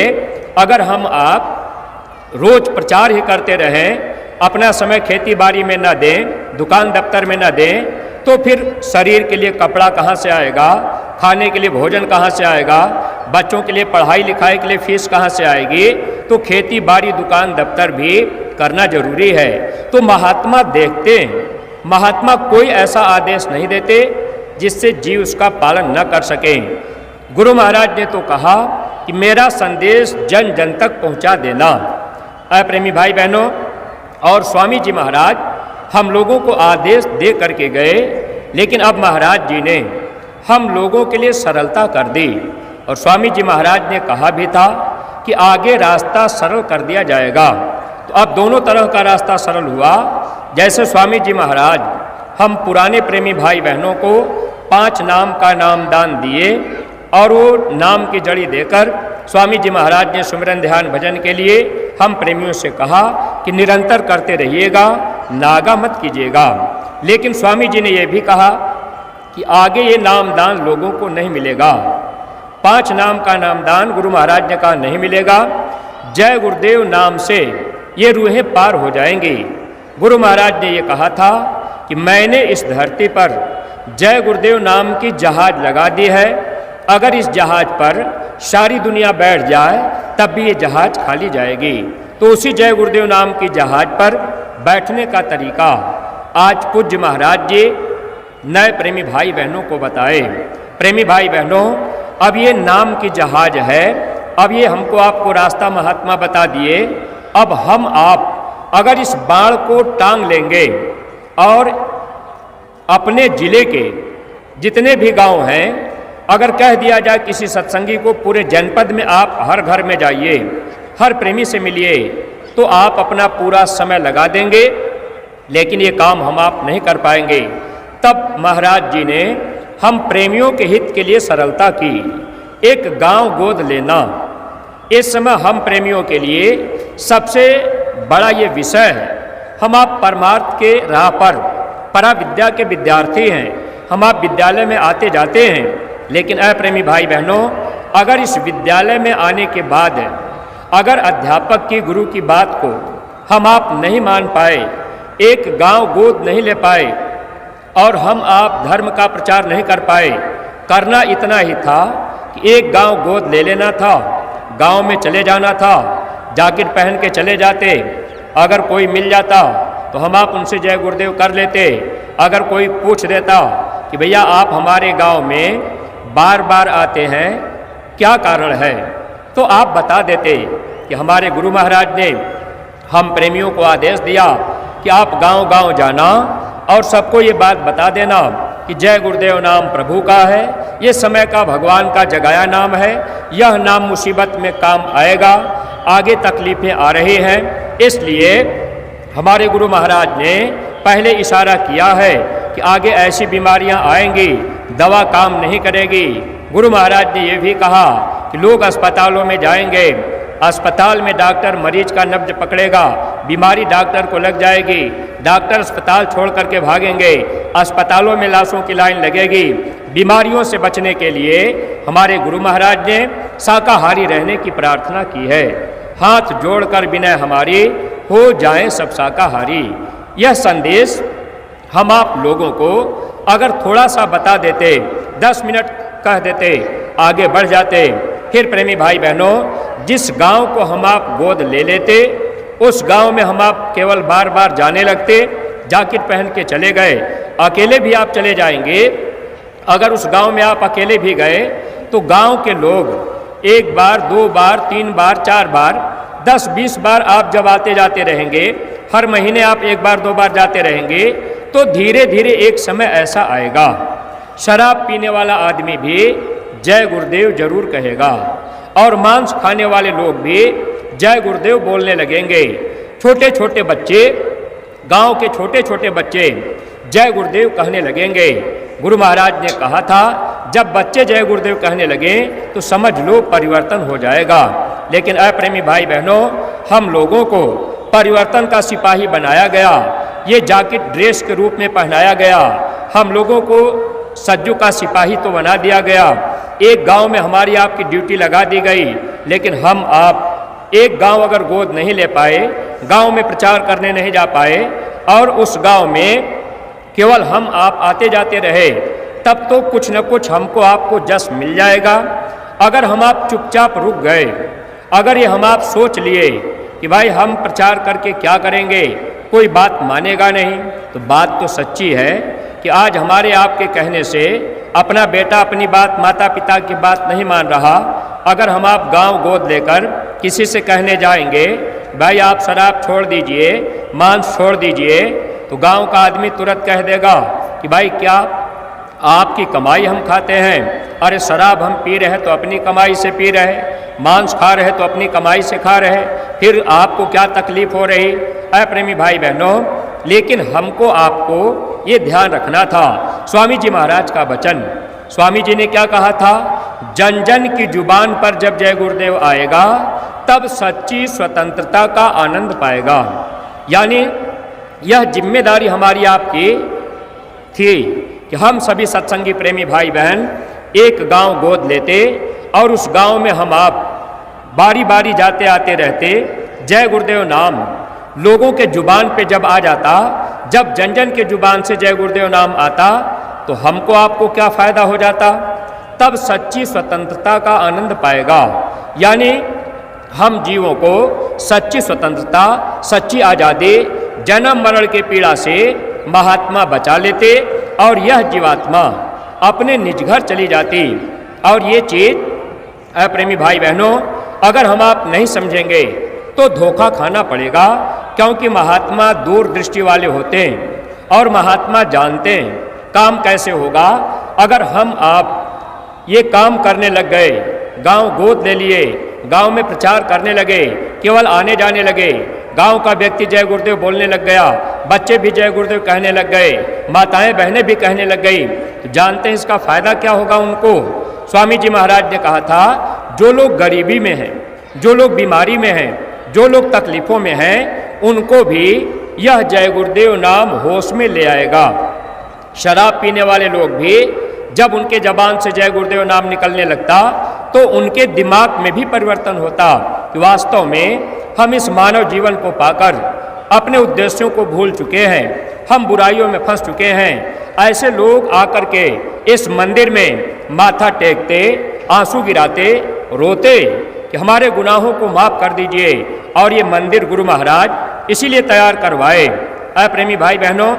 अगर हम आप रोज प्रचार ही करते रहें, अपना समय खेती बाड़ी में न दें, दुकान दफ्तर में न दें, तो फिर शरीर के लिए कपड़ा कहाँ से आएगा, खाने के लिए भोजन कहाँ से आएगा, बच्चों के लिए पढ़ाई लिखाई के लिए फीस कहाँ से आएगी। तो खेती बाड़ी दुकान दफ्तर भी करना जरूरी है। तो महात्मा देखते हैं, महात्मा कोई ऐसा आदेश नहीं देते जिससे जीव उसका पालन न कर सकें। गुरु महाराज ने तो कहा कि मेरा संदेश जन जन तक पहुंचा देना। प्रेमी भाई बहनों, और स्वामी जी महाराज हम लोगों को आदेश दे करके गए, लेकिन अब महाराज जी ने हम लोगों के लिए सरलता कर दी। और स्वामी जी महाराज ने कहा भी था कि आगे रास्ता सरल कर दिया जाएगा। तो अब दोनों तरह का रास्ता सरल हुआ। जैसे स्वामी जी महाराज हम पुराने प्रेमी भाई बहनों को 5 नाम का नामदान दिए और वो नाम की जड़ी देकर स्वामी जी महाराज ने सुमिरन ध्यान भजन के लिए हम प्रेमियों से कहा कि निरंतर करते रहिएगा, नागा मत कीजिएगा। लेकिन स्वामी जी ने यह भी कहा कि आगे ये नामदान लोगों को नहीं मिलेगा। 5 नाम का नामदान गुरु महाराज ने कहा नहीं मिलेगा। जय गुरुदेव नाम से ये रूहें पार हो जाएंगी। गुरु महाराज ने ये कहा था कि मैंने इस धरती पर जय गुरुदेव नाम की जहाज लगा दी है। अगर इस जहाज पर सारी दुनिया बैठ जाए तब भी ये जहाज खाली जाएगी। तो उसी जय गुरुदेव नाम की जहाज पर बैठने का तरीका आज पूज्य महाराज जी नए प्रेमी भाई बहनों को बताए। प्रेमी भाई बहनों, अब ये नाम की जहाज है, अब ये हमको आपको रास्ता महात्मा बता दिए। अब हम आप अगर इस बाण को टांग लेंगे और अपने जिले के जितने भी गांव हैं, अगर कह दिया जाए किसी सत्संगी को पूरे जनपद में आप हर घर में जाइए, हर प्रेमी से मिलिए, तो आप अपना पूरा समय लगा देंगे, लेकिन ये काम हम आप नहीं कर पाएंगे। तब महाराज जी ने हम प्रेमियों के हित के लिए सरलता की। एक गांव गोद लेना इस समय हम प्रेमियों के लिए सबसे बड़ा ये विषय है। हम आप परमार्थ के राह पर परा विद्या के विद्यार्थी हैं, हम आप विद्यालय में आते जाते हैं, लेकिन प्रेमी भाई बहनों, अगर इस विद्यालय में आने के बाद अगर अध्यापक की गुरु की बात को हम आप नहीं मान पाए, एक गांव गोद नहीं ले पाए और हम आप धर्म का प्रचार नहीं कर पाए, करना इतना ही था कि एक गांव गोद ले लेना था, गांव में चले जाना था, जैकेट पहन के चले जाते। अगर कोई मिल जाता तो हम आप उनसे जय गुरुदेव कर लेते। अगर कोई पूछ देता कि भैया आप हमारे गांव में बार बार आते हैं, क्या कारण है? तो आप बता देते कि हमारे गुरु महाराज ने हम प्रेमियों को आदेश दिया कि आप गांव-गांव जाना और सबको ये बात बता देना कि जय गुरुदेव नाम प्रभु का है, ये समय का भगवान का जगाया नाम है, यह नाम मुसीबत में काम आएगा, आगे तकलीफ़ें आ रही हैं। इसलिए हमारे गुरु महाराज ने पहले इशारा किया है कि आगे ऐसी बीमारियां आएंगी, दवा काम नहीं करेगी। गुरु महाराज ने यह भी कहा कि लोग अस्पतालों में जाएंगे, अस्पताल में डॉक्टर मरीज का नब्ज पकड़ेगा, बीमारी डॉक्टर को लग जाएगी, डॉक्टर अस्पताल छोड़ करके भागेंगे, अस्पतालों में लाशों की लाइन लगेगी। बीमारियों से बचने के लिए हमारे गुरु महाराज ने शाकाहारी रहने की प्रार्थना की है। हाथ जोड़कर विनय हमारी, हो जाएं सब शाकाहारी। यह संदेश हम आप लोगों को अगर थोड़ा सा बता देते, 10 मिनट कह देते, आगे बढ़ जाते। फिर प्रेमी भाई बहनों, जिस गांव को हम आप गोद ले लेते, उस गांव में हम आप केवल बार बार जाने लगते, जैकेट पहन के चले गए, अकेले भी आप चले जाएंगे। अगर उस गांव में आप अकेले भी गए तो गांव के लोग 1 बार, 2 बार, 3 बार, 4 बार, 10-20 बार आप जब आते जाते रहेंगे, हर महीने आप 1 बार 2 बार जाते रहेंगे, तो धीरे धीरे एक समय ऐसा आएगा, शराब पीने वाला आदमी भी जय गुरुदेव जरूर कहेगा और मांस खाने वाले लोग भी जय गुरुदेव बोलने लगेंगे। छोटे छोटे बच्चे, गांव के छोटे छोटे बच्चे जय गुरुदेव कहने लगेंगे। गुरु महाराज ने कहा था, जब बच्चे जय गुरुदेव कहने लगे तो समझ लो परिवर्तन हो जाएगा। लेकिन अप्रेमी भाई बहनों, हम लोगों को परिवर्तन का सिपाही बनाया गया, ये जैकेट ड्रेस के रूप में पहनाया गया, हम लोगों को सज्जू का सिपाही तो बना दिया गया। एक गांव में हमारी आपकी ड्यूटी लगा दी गई, लेकिन हम आप एक गांव अगर गोद नहीं ले पाए, गांव में प्रचार करने नहीं जा पाए और उस गांव में केवल हम आप आते जाते रहे, तब तो कुछ न कुछ हमको आपको जस मिल जाएगा। अगर हम आप चुपचाप रुक गए, अगर ये हम आप सोच लिए कि भाई हम प्रचार करके क्या करेंगे, कोई बात मानेगा नहीं, तो बात तो सच्ची है कि आज हमारे आपके कहने से अपना बेटा अपनी बात, माता पिता की बात नहीं मान रहा। अगर हम आप गांव गोद लेकर किसी से कहने जाएंगे, भाई आप शराब छोड़ दीजिए, मांस छोड़ दीजिए, तो गांव का आदमी तुरंत कह देगा कि भाई क्या आपकी कमाई हम खाते हैं? अरे शराब हम पी रहे तो अपनी कमाई से पी रहे, मांस खा रहे तो अपनी कमाई से खा रहे, फिर आपको क्या तकलीफ हो रही? अप्रेमी भाई बहनों, लेकिन हमको आपको ये ध्यान रखना था। स्वामी जी महाराज का वचन, स्वामी जी ने क्या कहा था? जन जन की जुबान पर जब जय गुरुदेव आएगा, तब सच्ची स्वतंत्रता का आनंद पाएगा। यानी यह जिम्मेदारी हमारी आपकी थी कि हम सभी सत्संगी प्रेमी भाई बहन एक गांव गोद लेते और उस गांव में हम आप बारी बारी जाते आते रहते। जय गुरुदेव नाम लोगों के जुबान पे जब आ जाता, जब जन जन के जुबान से जय गुरुदेव नाम आता, तो हमको आपको क्या फ़ायदा हो जाता? तब सच्ची स्वतंत्रता का आनंद पाएगा। यानी हम जीवों को सच्ची स्वतंत्रता, सच्ची आज़ादी, जन्म मरण के पीड़ा से महात्मा बचा लेते और यह जीवात्मा अपने निज घर चली जाती। और ये चीज़ अप्रेमी भाई बहनों, अगर हम आप नहीं समझेंगे तो धोखा खाना पड़ेगा, क्योंकि महात्मा दूरदृष्टि वाले होते हैं और महात्मा जानते हैं काम कैसे होगा। अगर हम आप ये काम करने लग गए, गांव गोद ले लिए, गांव में प्रचार करने लगे, केवल आने जाने लगे, गांव का व्यक्ति जय गुरुदेव बोलने लग गया, बच्चे भी जय गुरुदेव कहने लग गए, माताएं बहनें भी कहने लग गई, तो जानते हैं इसका फ़ायदा क्या होगा उनको? स्वामी जी महाराज ने कहा था, जो लोग गरीबी में हैं, जो लोग बीमारी में हैं, जो लोग तकलीफ़ों में हैं, उनको भी यह जय गुरुदेव नाम होश में ले आएगा। शराब पीने वाले लोग भी जब उनके ज़बान से जय गुरुदेव नाम निकलने लगता, तो उनके दिमाग में भी परिवर्तन होता कि वास्तव में हम इस मानव जीवन को पाकर अपने उद्देश्यों को भूल चुके हैं, हम बुराइयों में फंस चुके हैं। ऐसे लोग आकर के इस मंदिर में माथा टेकते, आंसू गिराते, रोते कि हमारे गुनाहों को माफ़ कर दीजिए। और ये मंदिर गुरु महाराज इसीलिए तैयार करवाए। अप्रेमी भाई बहनों,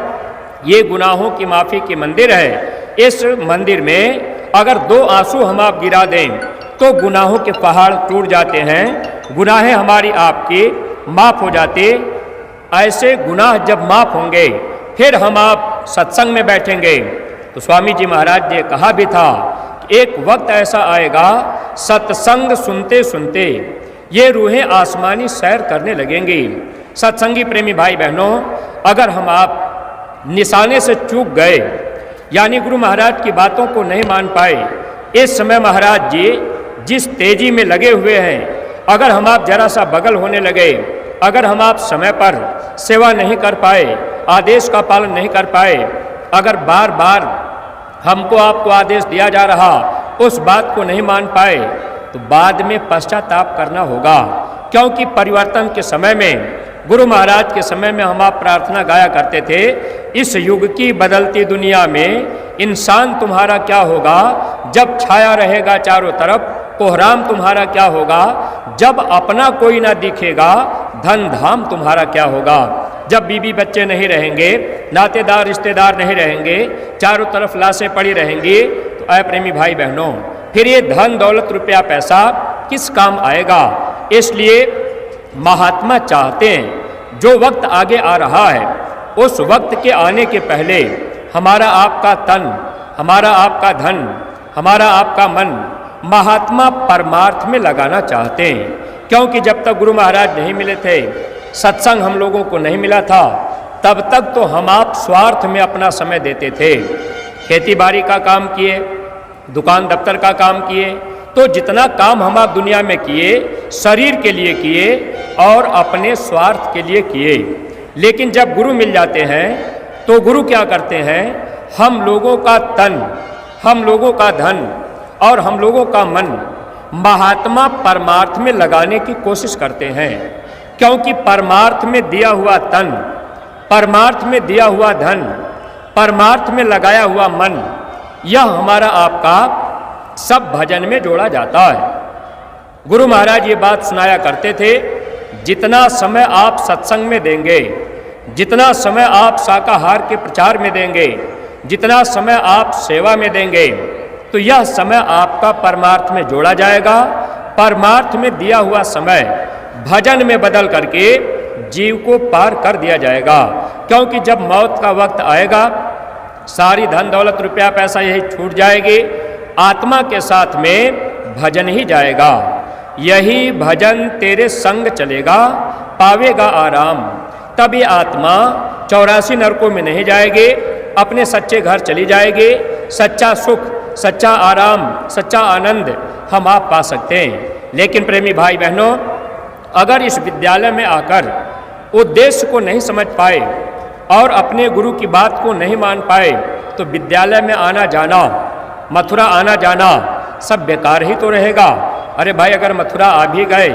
ये गुनाहों की माफ़ी की मंदिर है। इस मंदिर में अगर 2 आंसू हम आप गिरा दें तो गुनाहों के पहाड़ टूट जाते हैं, गुनाहें हमारी आपकी माफ़ हो जाते। ऐसे गुनाह जब माफ़ होंगे फिर हम आप सत्संग में बैठेंगे। तो स्वामी जी महाराज ने कहा भी था कि एक वक्त ऐसा आएगा सत्संग सुनते सुनते ये रूहें आसमानी सैर करने लगेंगी। सत्संगी प्रेमी भाई बहनों, अगर हम आप निशाने से चूक गए यानी गुरु महाराज की बातों को नहीं मान पाए, इस समय महाराज जी जिस तेजी में लगे हुए हैं, अगर हम आप जरा सा बगल होने लगे, अगर हम आप समय पर सेवा नहीं कर पाए, आदेश का पालन नहीं कर पाए, अगर बार बार हमको आपको आदेश दिया जा रहा उस बात को नहीं मान पाए, तो बाद में पश्चाताप करना होगा। क्योंकि परिवर्तन के समय में, गुरु महाराज के समय में हम आप प्रार्थना गाया करते थे, इस युग की बदलती दुनिया में इंसान तुम्हारा क्या होगा जब छाया रहेगा चारों तरफ, कोहराम तुम्हारा क्या होगा जब अपना कोई ना दिखेगा, धन धाम तुम्हारा क्या होगा जब बीबी बच्चे नहीं रहेंगे, नातेदार रिश्तेदार नहीं रहेंगे, चारों तरफ लाशें पड़ी रहेंगी। तो ऐ प्रेमी भाई बहनों, फिर ये धन दौलत रुपया पैसा किस काम आएगा। इसलिए महात्मा चाहते हैं जो वक्त आगे आ रहा है उस वक्त के आने के पहले हमारा आपका तन, हमारा आपका धन, हमारा आपका मन महात्मा परमार्थ में लगाना चाहते हैं। क्योंकि जब तक गुरु महाराज नहीं मिले थे, सत्संग हम लोगों को नहीं मिला था, तब तक तो हम आप स्वार्थ में अपना समय देते थे। खेती बाड़ी का काम किए, दुकान दफ्तर का काम किए, तो जितना काम हम आप दुनिया में किए शरीर के लिए किए और अपने स्वार्थ के लिए किए। लेकिन जब गुरु मिल जाते हैं तो गुरु क्या करते हैं, हम लोगों का तन, हम लोगों का धन और हम लोगों का मन महात्मा परमार्थ में लगाने की कोशिश करते हैं। क्योंकि परमार्थ में दिया हुआ तन, परमार्थ में दिया हुआ धन, परमार्थ में लगाया हुआ मन, यह हमारा आपका सब भजन में जोड़ा जाता है। गुरु महाराज ये बात सुनाया करते थे, जितना समय आप सत्संग में देंगे, जितना समय आप शाकाहार के प्रचार में देंगे, जितना समय आप सेवा में देंगे, तो यह समय आपका परमार्थ में जोड़ा जाएगा। परमार्थ में दिया हुआ समय भजन में बदल करके जीव को पार कर दिया जाएगा। क्योंकि जब मौत का वक्त आएगा, सारी धन दौलत रुपया पैसा यही छूट जाएगी, आत्मा के साथ में भजन ही जाएगा। यही भजन तेरे संग चलेगा, पावेगा आराम। तब ये आत्मा 84 नरकों में नहीं जाएगी, अपने सच्चे घर चली जाएगी। सच्चा सुख, सच्चा आराम, सच्चा आनंद हम आप पा सकते हैं। लेकिन प्रेमी भाई बहनों, अगर इस विद्यालय में आकर उद्देश्य को नहीं समझ पाए और अपने गुरु की बात को नहीं मान पाए, तो विद्यालय में आना जाना, मथुरा आना जाना सब बेकार ही तो रहेगा। अरे भाई, अगर मथुरा आ भी गए,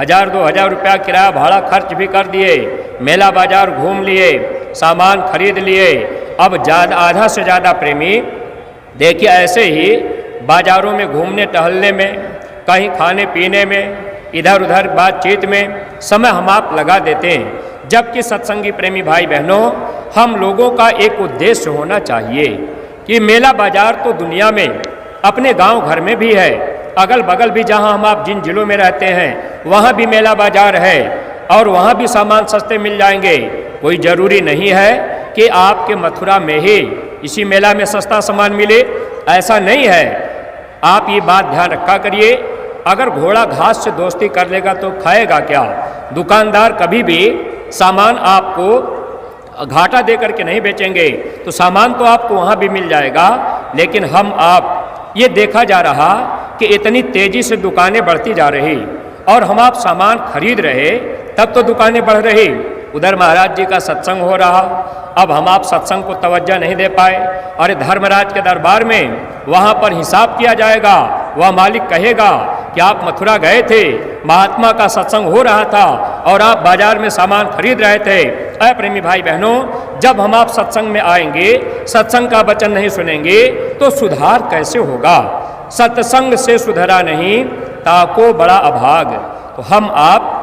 1000-2000 रुपया किराया भाड़ा खर्च भी कर दिए, मेला बाजार घूम लिए, सामान खरीद लिए, अब आधा से ज़्यादा प्रेमी देखिए ऐसे ही बाजारों में घूमने टहलने में, कहीं खाने पीने में, इधर उधर बातचीत में समय हम आप लगा देते हैं। जबकि सत्संगी प्रेमी भाई बहनों, हम लोगों का एक उद्देश्य होना चाहिए कि मेला बाजार तो दुनिया में अपने गांव घर में भी है, अगल बगल भी जहां हम आप जिन जिलों में रहते हैं वहां भी मेला बाजार है और वहां भी सामान सस्ते मिल जाएंगे। कोई ज़रूरी नहीं है कि आपके मथुरा में ही इसी मेला में सस्ता सामान मिले, ऐसा नहीं है। आप ये बात ध्यान रखा करिए, अगर घोड़ा घास से दोस्ती कर लेगा तो खाएगा क्या। दुकानदार कभी भी सामान आपको घाटा दे करके नहीं बेचेंगे, तो सामान तो आपको वहाँ भी मिल जाएगा। लेकिन हम आप ये देखा जा रहा कि इतनी तेज़ी से दुकानें बढ़ती जा रही और हम आप सामान खरीद रहे, तब तो दुकानें बढ़ रही। उधर महाराज जी का सत्संग हो रहा, अब हम आप सत्संग को तवज्जो नहीं दे पाए। अरे धर्मराज के दरबार में वहाँ पर हिसाब किया जाएगा, वह मालिक कहेगा कि आप मथुरा गए थे, महात्मा का सत्संग हो रहा था और आप बाजार में सामान खरीद रहे थे। ऐ प्रेमी भाई बहनों, जब हम आप सत्संग में आएंगे, सत्संग का वचन नहीं सुनेंगे तो सुधार कैसे होगा। सत्संग से सुधरा नहीं ताको बड़ा अभाग। तो हम आप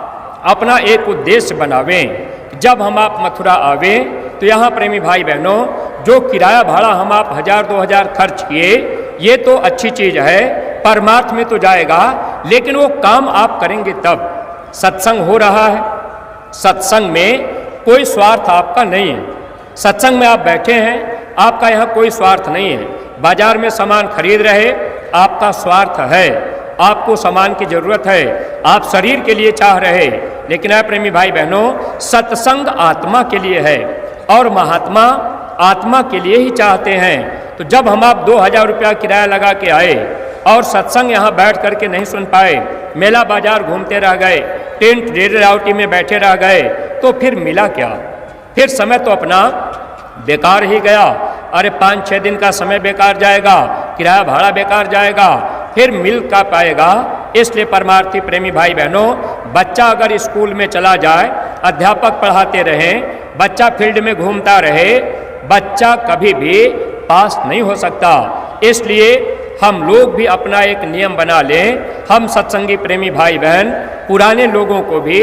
अपना एक उद्देश्य बनावें, जब हम आप मथुरा आवें तो यहाँ प्रेमी भाई बहनों, जो किराया भाड़ा हम आप 1000-2000 खर्च किए, ये तो अच्छी चीज़ है, परमार्थ में तो जाएगा, लेकिन वो काम आप करेंगे तब। सत्संग हो रहा है, सत्संग में कोई स्वार्थ आपका नहीं है। सत्संग में आप बैठे हैं, आपका यहाँ कोई स्वार्थ नहीं है। बाजार में सामान खरीद रहे, आपका स्वार्थ है, आपको सामान की जरूरत है, आप शरीर के लिए चाह रहे। लेकिन है प्रेमी भाई बहनों, सत्संग आत्मा के लिए है और महात्मा आत्मा के लिए ही चाहते हैं। तो जब हम आप 2000 रुपया किराया लगा के आए और सत्संग यहाँ बैठ करके नहीं सुन पाए, मेला बाजार घूमते रह गए, टेंट डेरे रावटी में बैठे रह गए, तो फिर मिला क्या? फिर समय तो अपना बेकार ही गया। अरे 5-6 दिन का समय बेकार जाएगा, किराया भाड़ा बेकार जाएगा, फिर मिल का पाएगा। इसलिए परमार्थी प्रेमी भाई बहनों, बच्चा अगर स्कूल में चला जाए, अध्यापक पढ़ाते रहें, बच्चा फील्ड में घूमता रहे, बच्चा कभी भी पास नहीं हो सकता। इसलिए हम लोग भी अपना एक नियम बना लें। हम सत्संगी प्रेमी भाई बहन, पुराने लोगों को भी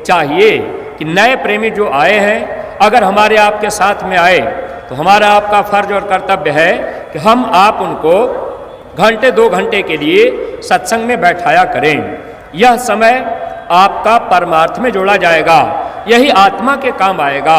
चाहिए कि नए प्रेमी जो आए हैं, अगर हमारे आपके साथ में आए तो हमारा आपका फर्ज और कर्तव्य है कि हम आप उनको घंटे 2 घंटे के लिए सत्संग में बैठाया करें। यह समय आपका परमार्थ में जोड़ा जाएगा, यही आत्मा के काम आएगा।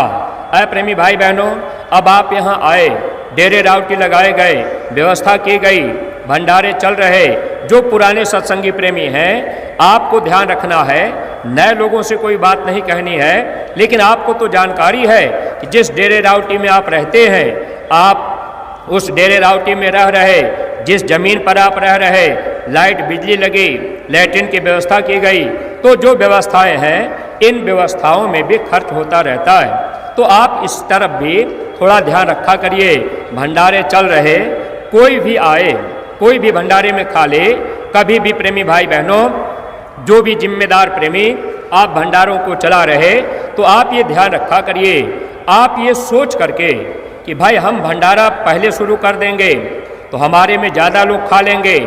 ऐ प्रेमी भाई बहनों, अब आप यहाँ आए, डेरे रावटी लगाए गए, व्यवस्था की गई, भंडारे चल रहे। जो पुराने सत्संगी प्रेमी हैं, आपको ध्यान रखना है, नए लोगों से कोई बात नहीं कहनी है, लेकिन आपको तो जानकारी है कि जिस डेरे रावटी में आप रहते हैं, आप उस डेरे रावटी में रह रहे, जिस जमीन पर आप रह रहे, लाइट बिजली लगी, लैट्रिन की व्यवस्था की गई, तो जो व्यवस्थाएं हैं, इन व्यवस्थाओं में भी खर्च होता रहता है। तो आप इस तरफ भी थोड़ा ध्यान रखा करिए। भंडारे चल रहे, कोई भी आए, कोई भी भंडारे में खा ले, कभी भी प्रेमी भाई बहनों, जो भी जिम्मेदार प्रेमी आप भंडारों को चला रहे, तो आप ये ध्यान रखा करिए, आप ये सोच करके कि भाई हम भंडारा पहले शुरू कर देंगे तो हमारे में ज़्यादा लोग खा लेंगे,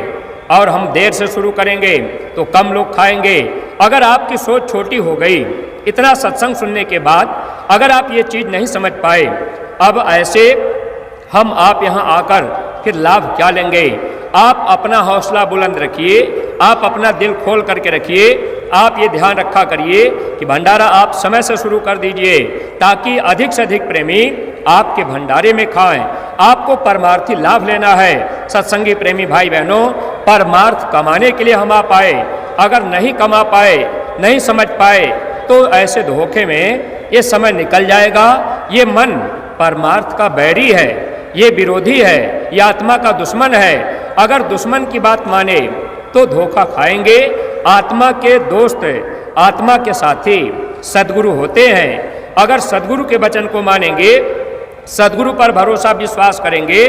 और हम देर से शुरू करेंगे तो कम लोग खाएंगे। अगर आपकी सोच छोटी हो गई, इतना सत्संग सुनने के बाद अगर आप ये चीज़ नहीं समझ पाए, अब ऐसे हम आप यहाँ आकर फिर लाभ क्या लेंगे? आप अपना हौसला बुलंद रखिए, आप अपना दिल खोल करके रखिए, आप ये ध्यान रखा करिए कि भंडारा आप समय से शुरू कर दीजिए, ताकि अधिक से अधिक प्रेमी आपके भंडारे में खाएं। आपको परमार्थी लाभ लेना है। सत्संगी प्रेमी भाई बहनों, परमार्थ कमाने के लिए हम आप आए, अगर नहीं कमा पाए, नहीं समझ पाए, तो ऐसे धोखे में ये समय निकल जाएगा। ये मन परमार्थ का बैरी है, ये विरोधी है, ये आत्मा का दुश्मन है। अगर दुश्मन की बात माने तो धोखा खाएंगे। आत्मा के दोस्त, आत्मा के साथी सद्गुरु होते हैं। अगर सद्गुरु के वचन को मानेंगे, सद्गुरु पर भरोसा विश्वास करेंगे,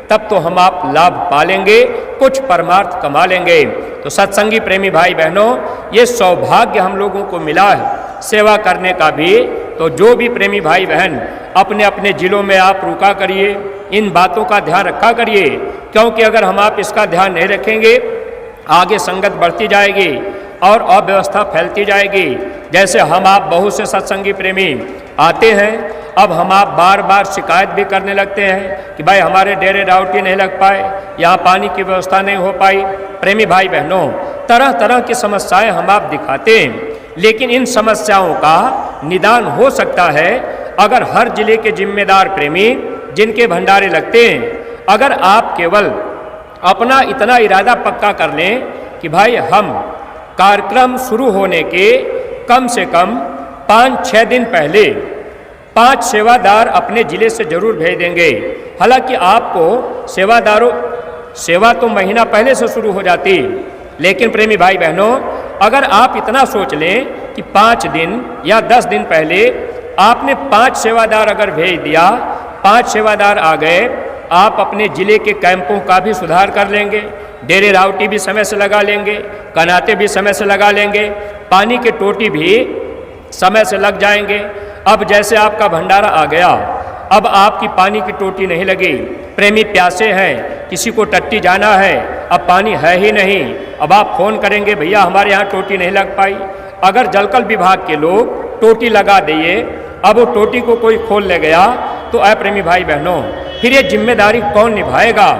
तब तो हम आप लाभ पालेंगे, कुछ परमार्थ कमा लेंगे। तो सत्संगी प्रेमी भाई बहनों, ये सौभाग्य हम लोगों को मिला है सेवा करने का भी। तो जो भी प्रेमी भाई बहन अपने अपने जिलों में आप रुका करिए, इन बातों का ध्यान रखा करिए, क्योंकि अगर हम आप इसका ध्यान नहीं रखेंगे, आगे संगत बढ़ती जाएगी और अव्यवस्था फैलती जाएगी। जैसे हम आप बहुत से सत्संगी प्रेमी आते हैं, अब हम आप बार बार शिकायत भी करने लगते हैं कि भाई हमारे डेरे रावटी नहीं लग पाए, यहाँ पानी की व्यवस्था नहीं हो पाई। प्रेमी भाई बहनों, तरह तरह की समस्याएं हम आप दिखाते हैं, लेकिन इन समस्याओं का निदान हो सकता है अगर हर जिले के जिम्मेदार प्रेमी जिनके भंडारे लगते हैं, अगर आप केवल अपना इतना इरादा पक्का कर लें कि भाई हम कार्यक्रम शुरू होने के कम से कम 5-6 दिन पहले 5 सेवादार अपने ज़िले से जरूर भेज देंगे। हालांकि आपको सेवा तो महीना पहले से शुरू हो जाती, लेकिन प्रेमी भाई बहनों, अगर आप इतना सोच लें कि 5 दिन या 10 दिन पहले आपने 5 सेवादार अगर भेज दिया, 5 सेवादार आ गए, आप अपने ज़िले के कैंपों का भी सुधार कर लेंगे, डेरे रावटी भी समय से लगा लेंगे, कनाते भी समय से लगा लेंगे, पानी के टोटी भी समय से लग जाएंगे। अब जैसे आपका भंडारा आ गया, अब आपकी पानी की टोटी नहीं लगी, प्रेमी प्यासे हैं, किसी को टट्टी जाना है, अब पानी है ही नहीं, अब आप फ़ोन करेंगे भैया हमारे यहाँ टोटी नहीं लग पाई। अगर जलकल विभाग के लोग टोटी लगा दिए, अब वो टोटी को कोई खोल ले गया, तो प्रेमी भाई बहनों, फिर ये जिम्मेदारी कौन निभाएगा?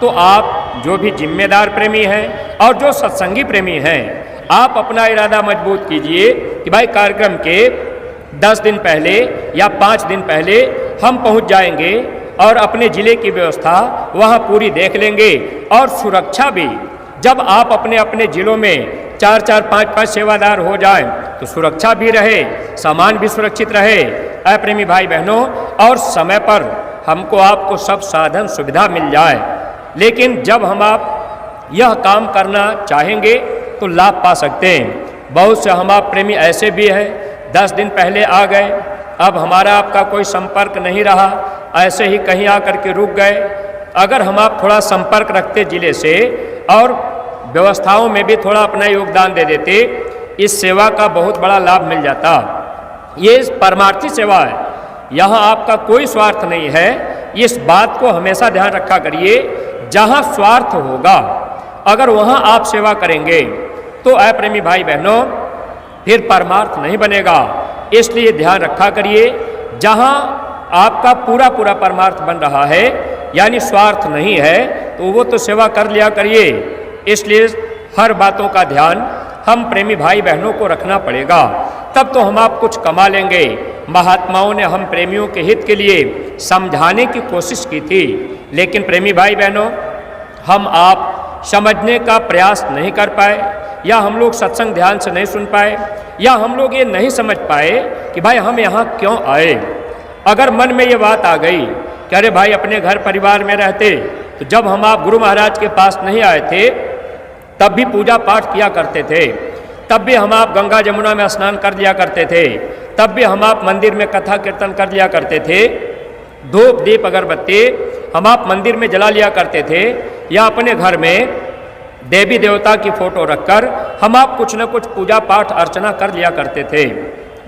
तो आप जो भी जिम्मेदार प्रेमी हैं और जो सत्संगी प्रेमी हैं, आप अपना इरादा मजबूत कीजिए कि भाई कार्यक्रम के 10 दिन पहले या 5 दिन पहले हम पहुंच जाएंगे और अपने ज़िले की व्यवस्था वहां पूरी देख लेंगे। और सुरक्षा भी, जब आप अपने अपने ज़िलों में 4-4, 5-5 सेवादार हो जाएं तो सुरक्षा भी रहे, सामान भी सुरक्षित रहे। प्रेमी भाई बहनों, और समय पर हमको आपको सब साधन सुविधा मिल जाए। लेकिन जब आप यह काम करना चाहेंगे तो लाभ पा सकते हैं। बहुत से हम आप प्रेमी ऐसे भी हैं, 10 दिन पहले आ गए, अब हमारा आपका कोई संपर्क नहीं रहा, ऐसे ही कहीं आकर के रुक गए। अगर हम आप थोड़ा संपर्क रखते ज़िले से और व्यवस्थाओं में भी थोड़ा अपना योगदान दे देते, इस सेवा का बहुत बड़ा लाभ मिल जाता। ये परमार्थी सेवा है, यहाँ आपका कोई स्वार्थ नहीं है। इस बात को हमेशा ध्यान रखा करिए, जहाँ स्वार्थ होगा अगर वहाँ आप सेवा करेंगे तो प्रेमी भाई बहनों फिर परमार्थ नहीं बनेगा। इसलिए ध्यान रखा करिए, जहाँ आपका पूरा पूरा परमार्थ बन रहा है यानी स्वार्थ नहीं है, तो वो तो सेवा कर लिया करिए। इसलिए हर बातों का ध्यान हम प्रेमी भाई बहनों को रखना पड़ेगा, तब तो हम आप कुछ कमा लेंगे। महात्माओं ने हम प्रेमियों के हित के लिए समझाने की कोशिश की थी, लेकिन प्रेमी भाई बहनों हम आप समझने का प्रयास नहीं कर पाए, या हम लोग सत्संग ध्यान से नहीं सुन पाए, या हम लोग ये नहीं समझ पाए कि भाई हम यहाँ क्यों आए। अगर मन में ये बात आ गई कि अरे भाई अपने घर परिवार में रहते तो जब हम आप गुरु महाराज के पास नहीं आए थे तब भी पूजा पाठ किया करते थे, तब भी हम आप गंगा जमुना में स्नान कर लिया करते थे, तब भी हम आप मंदिर में कथा कीर्तन कर लिया करते थे, धूप दीप अगरबत्ती हम आप मंदिर में जला लिया करते थे, या अपने घर में देवी देवता की फोटो रखकर हम आप कुछ न कुछ पूजा पाठ अर्चना कर लिया करते थे।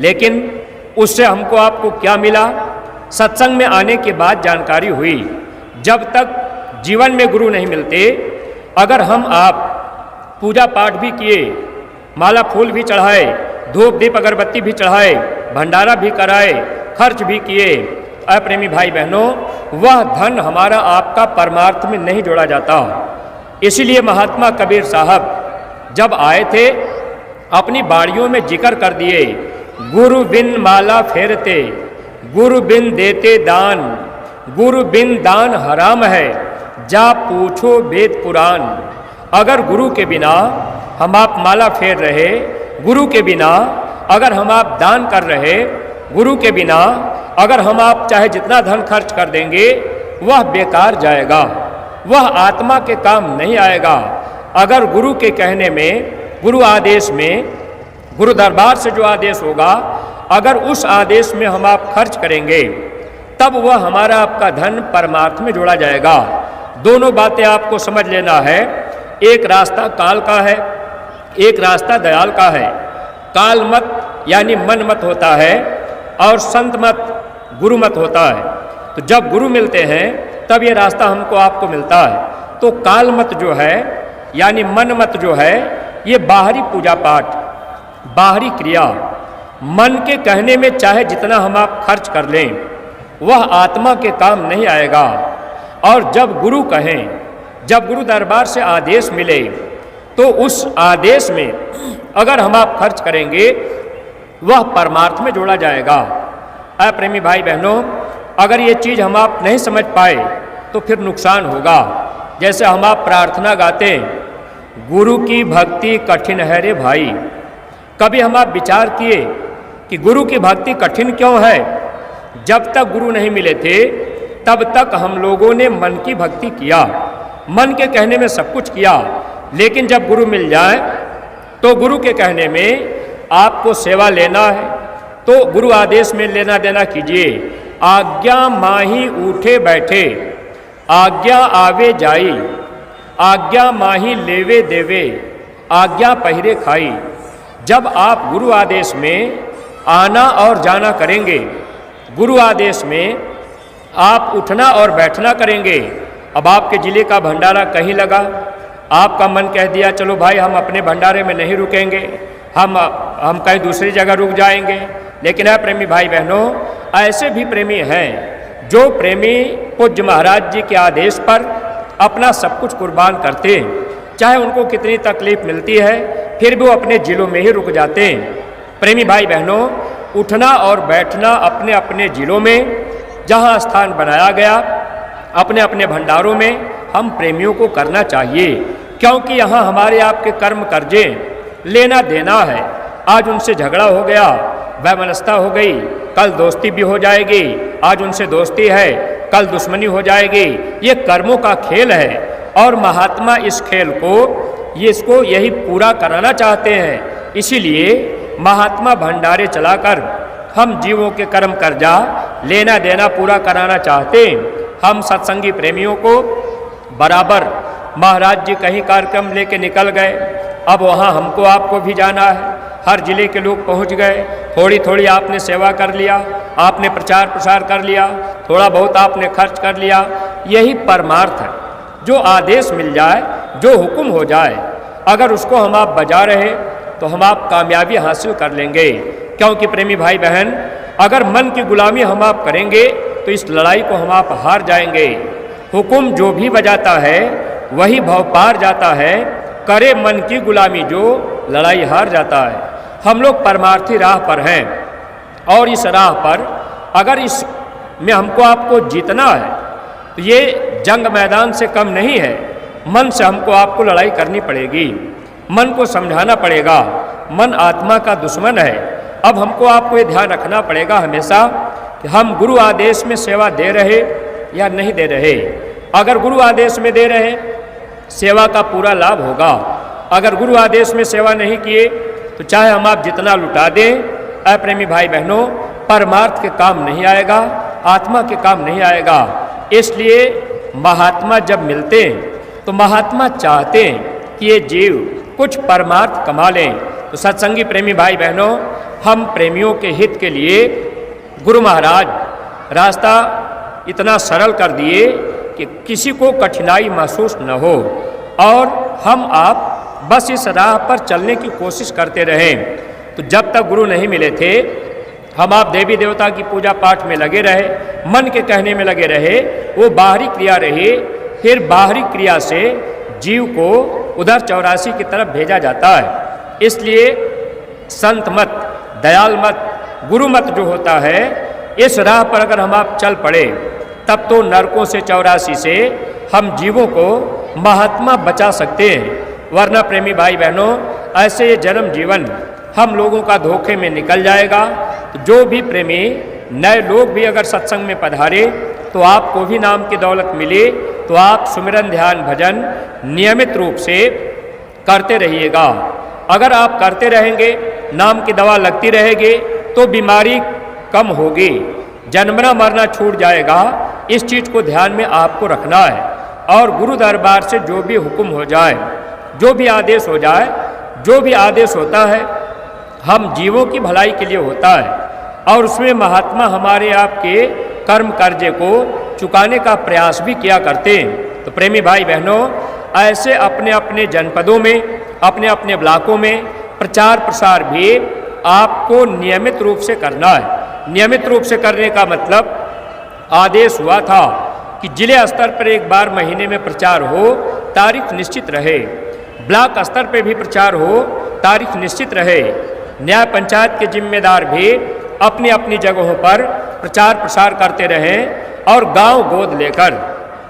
लेकिन उससे हमको आपको क्या मिला? सत्संग में आने के बाद जानकारी हुई, जब तक जीवन में गुरु नहीं मिलते, अगर हम आप पूजा पाठ भी किए, माला फूल भी चढ़ाए, धूप दीप अगरबत्ती भी चढ़ाए, भंडारा भी कराए, खर्च भी किए, प्रेमी भाई बहनों वह धन हमारा आपका परमार्थ में नहीं जोड़ा जाता। इसीलिए महात्मा कबीर साहब जब आए थे अपनी बाड़ियों में जिक्र कर दिए, गुरु बिन माला फेरते, गुरु बिन देते दान, गुरु बिन दान हराम है, जा पूछो वेद पुराण। अगर गुरु के बिना हम आप माला फेर रहे, गुरु के बिना अगर हम आप दान कर रहे, गुरु के बिना अगर हम आप चाहे जितना धन खर्च कर देंगे वह बेकार जाएगा, वह आत्मा के काम नहीं आएगा। अगर गुरु के कहने में, गुरु आदेश में, गुरु दरबार से जो आदेश होगा, अगर उस आदेश में हम आप खर्च करेंगे तब वह हमारा आपका धन परमार्थ में जोड़ा जाएगा। दोनों बातें आपको समझ लेना है, एक रास्ता काल का है, एक रास्ता दयाल का है। काल मत यानी मन मत होता है और संत मत गुरु मत होता है। तो जब गुरु मिलते हैं तब ये रास्ता हमको आपको मिलता है। तो काल मत जो है यानी मन मत जो है, ये बाहरी पूजा पाठ, बाहरी क्रिया, मन के कहने में चाहे जितना हम आप खर्च कर लें वह आत्मा के काम नहीं आएगा। और जब गुरु कहें, जब गुरु दरबार से आदेश मिले तो उस आदेश में अगर हम आप खर्च करेंगे वह परमार्थ में जोड़ा जाएगा। प्रेमी भाई बहनों, अगर ये चीज़ हम आप नहीं समझ पाए तो फिर नुकसान होगा। जैसे हम आप प्रार्थना गाते हैं, गुरु की भक्ति कठिन है रे भाई। कभी हम आप विचार किए कि गुरु की भक्ति कठिन क्यों है? जब तक गुरु नहीं मिले थे तब तक हम लोगों ने मन की भक्ति किया, मन के कहने में सब कुछ किया। लेकिन जब गुरु मिल जाए तो गुरु के कहने में आपको सेवा लेना है तो गुरु आदेश में लेना देना कीजिए। आज्ञा माही उठे बैठे, आज्ञा आवे जाई, आज्ञा माही लेवे देवे, आज्ञा पहिरे खाई। जब आप गुरु आदेश में आना और जाना करेंगे, गुरु आदेश में आप उठना और बैठना करेंगे। अब आपके ज़िले का भंडारा कहीं लगा, आपका मन कह दिया चलो भाई हम अपने भंडारे में नहीं रुकेंगे, हम कहीं दूसरी जगह रुक जाएंगे। लेकिन प्रेमी भाई बहनों, ऐसे भी प्रेमी हैं जो प्रेमी पूज्य महाराज जी के आदेश पर अपना सब कुछ कुर्बान करते हैं। चाहे उनको कितनी तकलीफ मिलती है फिर भी वो अपने जिलों में ही रुक जाते हैं। प्रेमी भाई बहनों, उठना और बैठना अपने अपने जिलों में जहाँ स्थान बनाया गया अपने अपने भंडारों में हम प्रेमियों को करना चाहिए, क्योंकि यहाँ हमारे आपके कर्म कर्जे लेना देना है। आज उनसे झगड़ा हो गया, वैमनस्यता हो गई, कल दोस्ती भी हो जाएगी। आज उनसे दोस्ती है, कल दुश्मनी हो जाएगी। ये कर्मों का खेल है और महात्मा इस खेल को इसको यही पूरा कराना चाहते हैं। इसीलिए महात्मा भंडारे चलाकर हम जीवों के कर्म कर्जा लेना देना पूरा कराना चाहते हैं। हम सत्संगी प्रेमियों को बराबर महाराज जी कहीं कार्यक्रम लेके निकल गए, अब वहाँ हमको आपको भी जाना है। हर जिले के लोग पहुँच गए, थोड़ी थोड़ी आपने सेवा कर लिया, आपने प्रचार प्रसार कर लिया, थोड़ा बहुत आपने खर्च कर लिया। यही परमार्थ है, जो आदेश मिल जाए, जो हुक्म हो जाए, अगर उसको हम आप बजा रहे तो हम आप कामयाबी हासिल कर लेंगे। क्योंकि प्रेमी भाई बहन, अगर मन की गुलामी हम आप करेंगे तो इस लड़ाई को हम आप हार जाएंगे। हुक्म जो भी बजाता है वही भव पार जाता है, करे मन की गुलामी जो लड़ाई हार जाता है। हम लोग परमार्थी राह पर हैं और इस राह पर अगर इस में हमको आपको जीतना है तो ये जंग मैदान से कम नहीं है। मन से हमको आपको लड़ाई करनी पड़ेगी, मन को समझाना पड़ेगा। मन आत्मा का दुश्मन है। अब हमको आपको ये ध्यान रखना पड़ेगा हमेशा कि हम गुरु आदेश में सेवा दे रहे या नहीं दे रहे। अगर गुरु आदेश में दे रहे सेवा का पूरा लाभ होगा, अगर गुरु आदेश में सेवा नहीं किए तो चाहे हम आप जितना लुटा दें, अप्रेमी भाई बहनों, परमार्थ के काम नहीं आएगा, आत्मा के काम नहीं आएगा। इसलिए महात्मा जब मिलते हैं तो महात्मा चाहते हैं कि ये जीव कुछ परमार्थ कमा लें। तो सत्संगी प्रेमी भाई बहनों, हम प्रेमियों के हित के लिए गुरु महाराज रास्ता इतना सरल कर दिए कि किसी को कठिनाई महसूस न हो और हम आप बस इस राह पर चलने की कोशिश करते रहें। तो जब तक गुरु नहीं मिले थे हम आप देवी देवता की पूजा पाठ में लगे रहे, मन के कहने में लगे रहे, वो बाहरी क्रिया रही। फिर बाहरी क्रिया से जीव को उधर 84 की तरफ भेजा जाता है। इसलिए संत मत, दयाल मत, गुरु मत जो होता है, इस राह पर अगर हम आप चल पड़े तब तो नरकों से 84 से हम जीवों को महात्मा बचा सकते हैं। वरना प्रेमी भाई बहनों, ऐसे ये जन्म जीवन हम लोगों का धोखे में निकल जाएगा। तो जो भी प्रेमी नए लोग भी अगर सत्संग में पधारे तो आपको भी नाम की दौलत मिले, तो आप सुमिरन ध्यान भजन नियमित रूप से करते रहिएगा। अगर आप करते रहेंगे, नाम की दवा लगती रहेगी, तो बीमारी कम होगी, जन्मना मरना छूट जाएगा। इस चीज़ को ध्यान में आपको रखना है। और गुरु दरबार से जो भी हुक्म हो जाए, जो भी आदेश हो जाए, जो भी आदेश होता है हम जीवों की भलाई के लिए होता है और उसमें महात्मा हमारे आपके कर्म कर्जे को चुकाने का प्रयास भी किया करते हैं। तो प्रेमी भाई बहनों, ऐसे अपने अपने जनपदों में, अपने अपने ब्लॉकों में प्रचार प्रसार भी आपको नियमित रूप से करना है। नियमित रूप से करने का मतलब आदेश हुआ था कि जिले स्तर पर एक बार महीने में प्रचार हो, तारीख निश्चित रहे। ब्लॉक स्तर पर भी प्रचार हो, तारीख निश्चित रहे। न्याय पंचायत के जिम्मेदार भी अपनी अपनी जगहों पर प्रचार प्रसार करते रहें और गांव गोद लेकर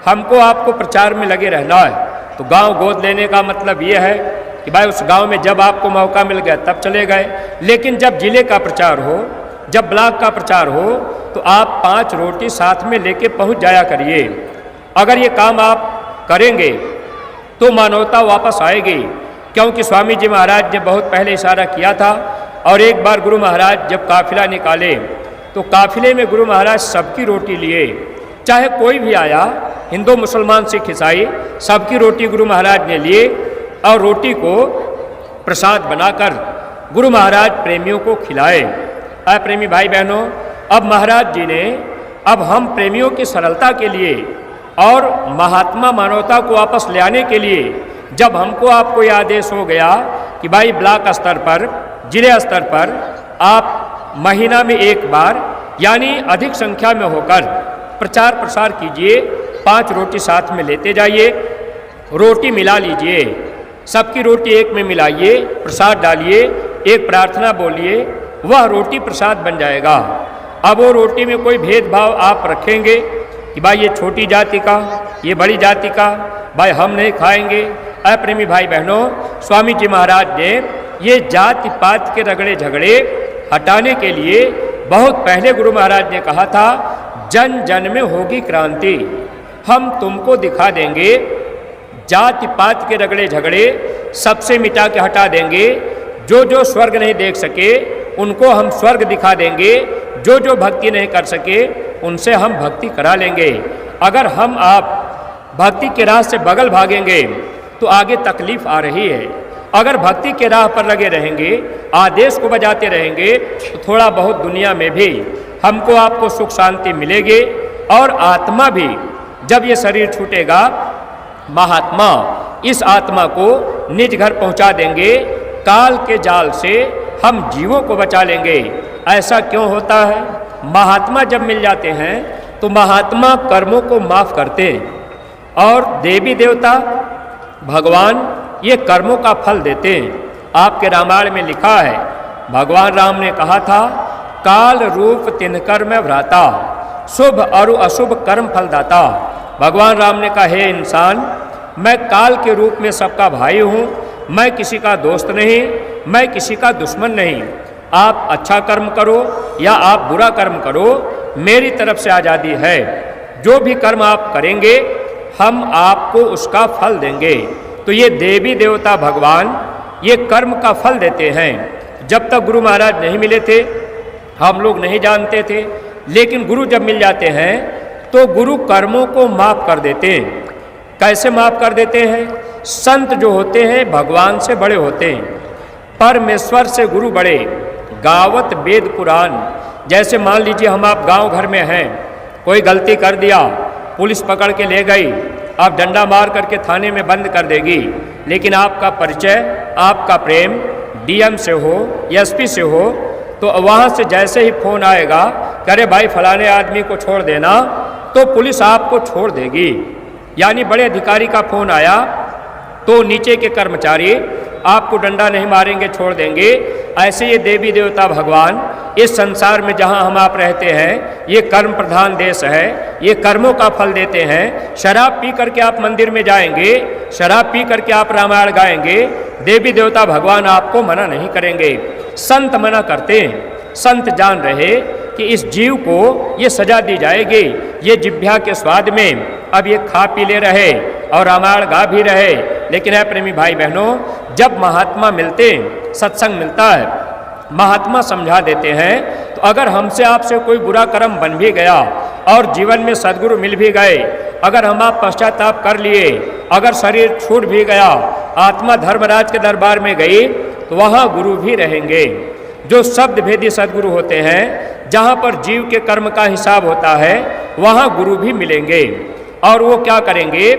हमको आपको प्रचार में लगे रहना है। तो गांव गोद लेने का मतलब ये है कि भाई उस गांव में जब आपको मौका मिल गया तब चले गए, लेकिन जब जिले का प्रचार हो, जब ब्लॉक का प्रचार हो, तो आप 5 रोटी साथ में लेके पहुंच जाया करिए। अगर ये काम आप करेंगे तो मानवता वापस आएगी। क्योंकि स्वामी जी महाराज ने बहुत पहले इशारा किया था और एक बार गुरु महाराज जब काफिला निकाले तो काफिले में गुरु महाराज सबकी रोटी लिए, चाहे कोई भी आया, हिंदू मुसलमान सिख ईसाई, सबकी रोटी गुरु महाराज ने लिए और रोटी को प्रसाद बनाकर गुरु महाराज प्रेमियों को खिलाए। प्रेमी भाई बहनों, अब महाराज जी ने अब हम प्रेमियों की सरलता के लिए और महात्मा मानवता को वापस ले आने के लिए जब हमको आपको यह आदेश हो गया कि भाई ब्लॉक स्तर पर, जिले स्तर पर आप महीना में एक बार यानी अधिक संख्या में होकर प्रचार प्रसार कीजिए, 5 रोटी साथ में लेते जाइए, रोटी मिला लीजिए, सबकी रोटी एक में मिलाइए, प्रसाद डालिए, एक प्रार्थना बोलिए, वह रोटी प्रसाद बन जाएगा। अब वो रोटी में कोई भेदभाव आप रखेंगे कि भाई ये छोटी जाति का, ये बड़ी जाति का, भाई हम नहीं खाएंगे। अप्रेमी भाई बहनों, स्वामी जी महाराज ने ये जाति पात के रगड़े झगड़े हटाने के लिए बहुत पहले गुरु महाराज ने कहा था, जन जन में होगी क्रांति, हम तुमको दिखा देंगे, जाति पात के रगड़े झगड़े सबसे मिटा के हटा देंगे। जो जो स्वर्ग नहीं देख सके उनको हम स्वर्ग दिखा देंगे, जो जो भक्ति नहीं कर सके उनसे हम भक्ति करा लेंगे। अगर हम आप भक्ति के राह से बगल भागेंगे तो आगे तकलीफ आ रही है। अगर भक्ति के राह पर लगे रहेंगे, आदेश को बजाते रहेंगे, तो थोड़ा बहुत दुनिया में भी हमको आपको सुख शांति मिलेगी। और आत्मा भी जब ये शरीर छूटेगा, महात्मा इस आत्मा को निज घर पहुंचा देंगे, काल के जाल से हम जीवों को बचा लेंगे। ऐसा क्यों होता है? महात्मा जब मिल जाते हैं तो महात्मा कर्मों को माफ करते हैं और देवी देवता भगवान ये कर्मों का फल देते हैं। आपके रामायण में लिखा है, भगवान राम ने कहा था, काल रूप तिनकर में भ्राता, शुभ और अशुभ कर्म फलदाता। भगवान राम ने कहा, हे इंसान, मैं काल के रूप में सबका भाई हूँ, मैं किसी का दोस्त नहीं, मैं किसी का दुश्मन नहीं। आप अच्छा कर्म करो या आप बुरा कर्म करो, मेरी तरफ से आज़ादी है। जो भी कर्म आप करेंगे हम आपको उसका फल देंगे। तो ये देवी देवता भगवान ये कर्म का फल देते हैं। जब तक गुरु महाराज नहीं मिले थे हम लोग नहीं जानते थे, लेकिन गुरु जब मिल जाते हैं तो गुरु कर्मों को माफ़ कर देते हैं। कैसे माफ़ कर देते हैं? संत जो होते हैं भगवान से बड़े होते हैं, परमेश्वर से गुरु बड़े, गावत वेद पुराण। जैसे मान लीजिए हम आप गांव घर में हैं, कोई गलती कर दिया, पुलिस पकड़ के ले गई, आप डंडा मार करके थाने में बंद कर देगी, लेकिन आपका परिचय, आपका प्रेम डीएम से हो, एसपी से हो, तो वहाँ से जैसे ही फ़ोन आएगा कि अरे भाई फलाने आदमी को छोड़ देना, तो पुलिस आपको छोड़ देगी। यानी बड़े अधिकारी का फ़ोन आया तो नीचे के कर्मचारी आपको डंडा नहीं मारेंगे, छोड़ देंगे। ऐसे ये देवी देवता भगवान इस संसार में जहाँ हम आप रहते हैं, ये कर्म प्रधान देश है, ये कर्मों का फल देते हैं। शराब पी करके आप मंदिर में जाएंगे, शराब पी करके आप रामायण गाएंगे, देवी देवता भगवान आपको मना नहीं करेंगे। संत मना करते हैं। संत जान रहे कि इस जीव को ये सजा दी जाएगी, ये जिह्वा के स्वाद में अब ये खा पी ले रहे और रामायण गा भी रहे। लेकिन है प्रेमी भाई बहनों, जब महात्मा मिलते, सत्संग मिलता है, महात्मा समझा देते हैं, तो अगर हमसे आपसे कोई बुरा कर्म बन भी गया और जीवन में सद्गुरु मिल भी गए, अगर हम आप पश्चाताप कर लिए, अगर शरीर छूट भी गया, आत्मा धर्मराज के दरबार में गई, तो वहाँ गुरु भी रहेंगे। जो शब्द भेदी सद्गुरु होते हैं, जहाँ पर जीव के कर्म का हिसाब होता है, वहाँ गुरु भी मिलेंगे। और वो क्या करेंगे?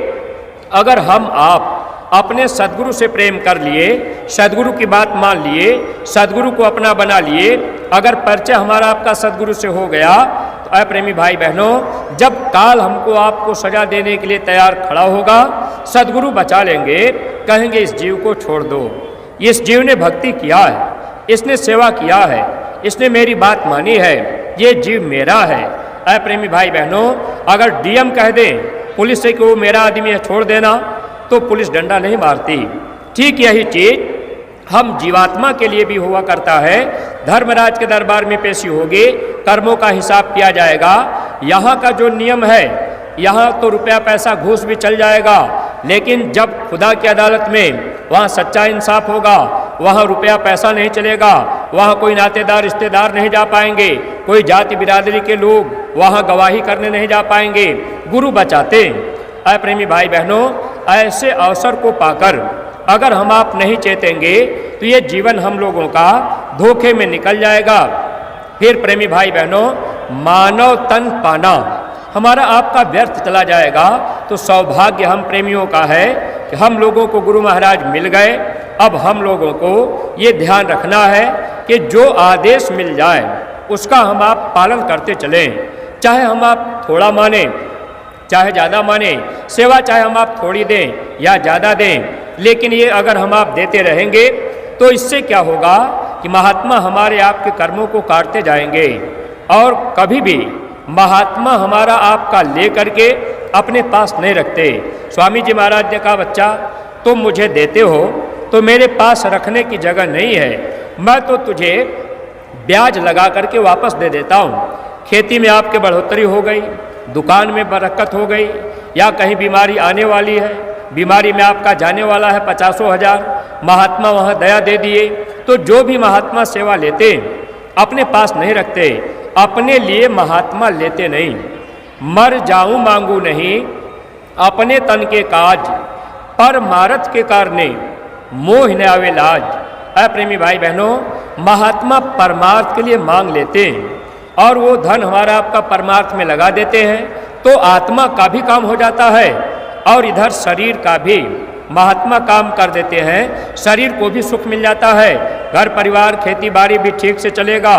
अगर हम आप अपने सद्गुरु से प्रेम कर लिए, सद्गुरु की बात मान लिए, सद्गुरु को अपना बना लिए, अगर परिचय हमारा आपका सद्गुरु से हो गया, तो ऐ प्रेमी भाई बहनों, जब काल हमको आपको सजा देने के लिए तैयार खड़ा होगा, सद्गुरु बचा लेंगे, कहेंगे इस जीव को छोड़ दो। इस जीव ने भक्ति किया है, इसने सेवा किया है, इसने मेरी बात मानी है, ये जीव मेरा है। ऐ प्रेमी भाई बहनों, अगर डीएम कह दें पुलिस से कि वो मेरा आदमी है, छोड़ देना, तो पुलिस डंडा नहीं मारती। ठीक यही चीज़ हम जीवात्मा के लिए भी हुआ करता है। धर्मराज के दरबार में पेशी होगी, कर्मों का हिसाब किया जाएगा। यहाँ का जो नियम है, यहाँ तो रुपया पैसा घूस भी चल जाएगा, लेकिन जब खुदा की अदालत में वहाँ सच्चा इंसाफ होगा, वहाँ रुपया पैसा नहीं चलेगा, वहाँ कोई नातेदार रिश्तेदार नहीं जा पाएंगे, कोई जाति बिरादरी के लोग वहाँ गवाही करने नहीं जा पाएंगे, गुरु बचाते। ऐ प्रेमी भाई बहनों, ऐसे अवसर को पाकर अगर हम आप नहीं चेतेंगे तो ये जीवन हम लोगों का धोखे में निकल जाएगा। फिर प्रेमी भाई बहनों, मानव तन पाना हमारा आपका व्यर्थ चला जाएगा। तो सौभाग्य हम प्रेमियों का है कि हम लोगों को गुरु महाराज मिल गए। अब हम लोगों को ये ध्यान रखना है कि जो आदेश मिल जाए उसका हम आप पालन करते चलें, चाहे हम आप थोड़ा माने, चाहे ज़्यादा माने, सेवा चाहे हम आप थोड़ी दें या ज़्यादा दें, लेकिन ये अगर हम आप देते रहेंगे तो इससे क्या होगा कि महात्मा हमारे आपके कर्मों को काटते जाएंगे और कभी भी महात्मा हमारा आपका ले करके अपने पास नहीं रखते। स्वामी जी महाराज ने कहा, बच्चा तुम मुझे देते हो तो मेरे पास रखने की जगह नहीं है, मैं तो तुझे ब्याज लगा करके वापस दे देता हूँ। खेती में आपके बढ़ोतरी हो गई, दुकान में बरकत हो गई, या कहीं बीमारी आने वाली है, बीमारी में आपका जाने वाला है 50,000, महात्मा वहाँ दया दे दिए। तो जो भी महात्मा सेवा लेते अपने पास नहीं रखते, अपने लिए महात्मा लेते नहीं। मर जाऊं मांगू नहीं अपने तन के काज, पर मारत के कारणे मोह न आवे लाज। प्रेमी भाई बहनों, महात्मा परमार्थ के लिए मांग लेते हैं और वो धन हमारा आपका परमार्थ में लगा देते हैं, तो आत्मा का भी काम हो जाता है और इधर शरीर का भी महात्मा काम कर देते हैं, शरीर को भी सुख मिल जाता है। घर परिवार खेती बाड़ी भी ठीक से चलेगा,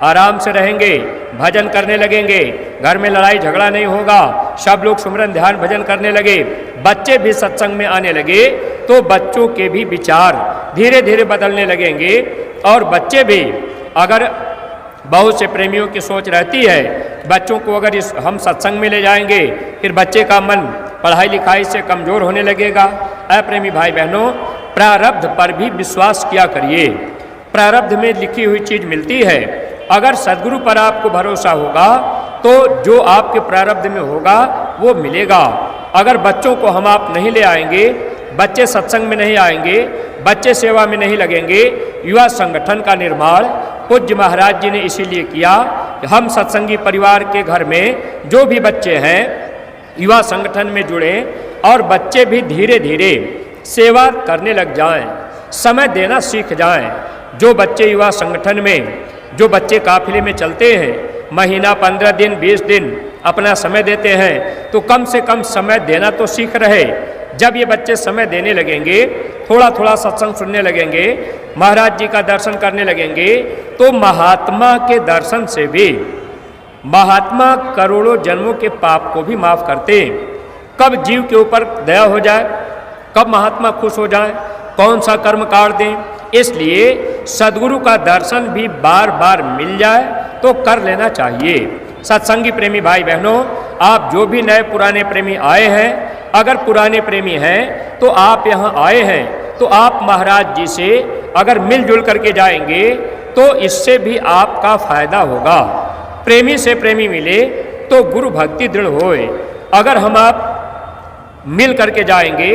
आराम से रहेंगे, भजन करने लगेंगे, घर में लड़ाई झगड़ा नहीं होगा, सब लोग सुमरन ध्यान भजन करने लगे, बच्चे भी सत्संग में आने लगे तो बच्चों के भी विचार धीरे धीरे बदलने लगेंगे। और बच्चे भी, अगर बहुत से प्रेमियों की सोच रहती है बच्चों को अगर हम सत्संग में ले जाएंगे फिर बच्चे का मन पढ़ाई लिखाई से कमज़ोर होने लगेगा। प्रेमी भाई बहनों, प्रारब्ध पर भी विश्वास किया करिए। प्रारब्ध में लिखी हुई चीज़ मिलती है। अगर सद्गुरु पर आपको भरोसा होगा तो जो आपके प्रारब्ध में होगा वो मिलेगा। अगर बच्चों को हम आप नहीं ले आएंगे, बच्चे सत्संग में नहीं आएंगे, बच्चे सेवा में नहीं लगेंगे, युवा संगठन का निर्माण पूज्य महाराज जी ने इसीलिए किया कि हम सत्संगी परिवार के घर में जो भी बच्चे हैं युवा संगठन में जुड़े और बच्चे भी धीरे धीरे सेवा करने लग जाएं, समय देना सीख जाएं। जो बच्चे युवा संगठन में, जो बच्चे काफिले में चलते हैं, महीना 15 दिन 20 दिन अपना समय देते हैं, तो कम से कम समय देना तो सीख रहे। जब ये बच्चे समय देने लगेंगे, थोड़ा थोड़ा सत्संग सुनने लगेंगे, महाराज जी का दर्शन करने लगेंगे, तो महात्मा के दर्शन से भी महात्मा करोड़ों जन्मों के पाप को भी माफ़ करते हैं। कब जीव के ऊपर दया हो जाए, कब महात्मा खुश हो जाए, कौन सा कर्म काट दें। इसलिए सद्गुरु का दर्शन भी बार बार मिल जाए तो कर लेना चाहिए। सत्संगी प्रेमी भाई बहनों, आप जो भी नए पुराने प्रेमी आए हैं, अगर पुराने प्रेमी हैं तो आप यहाँ आए हैं तो आप महाराज जी से अगर मिलजुल करके जाएंगे तो इससे भी आपका फायदा होगा। प्रेमी से प्रेमी मिले तो गुरु भक्ति दृढ़ होए। अगर हम आप मिल करके जाएंगे,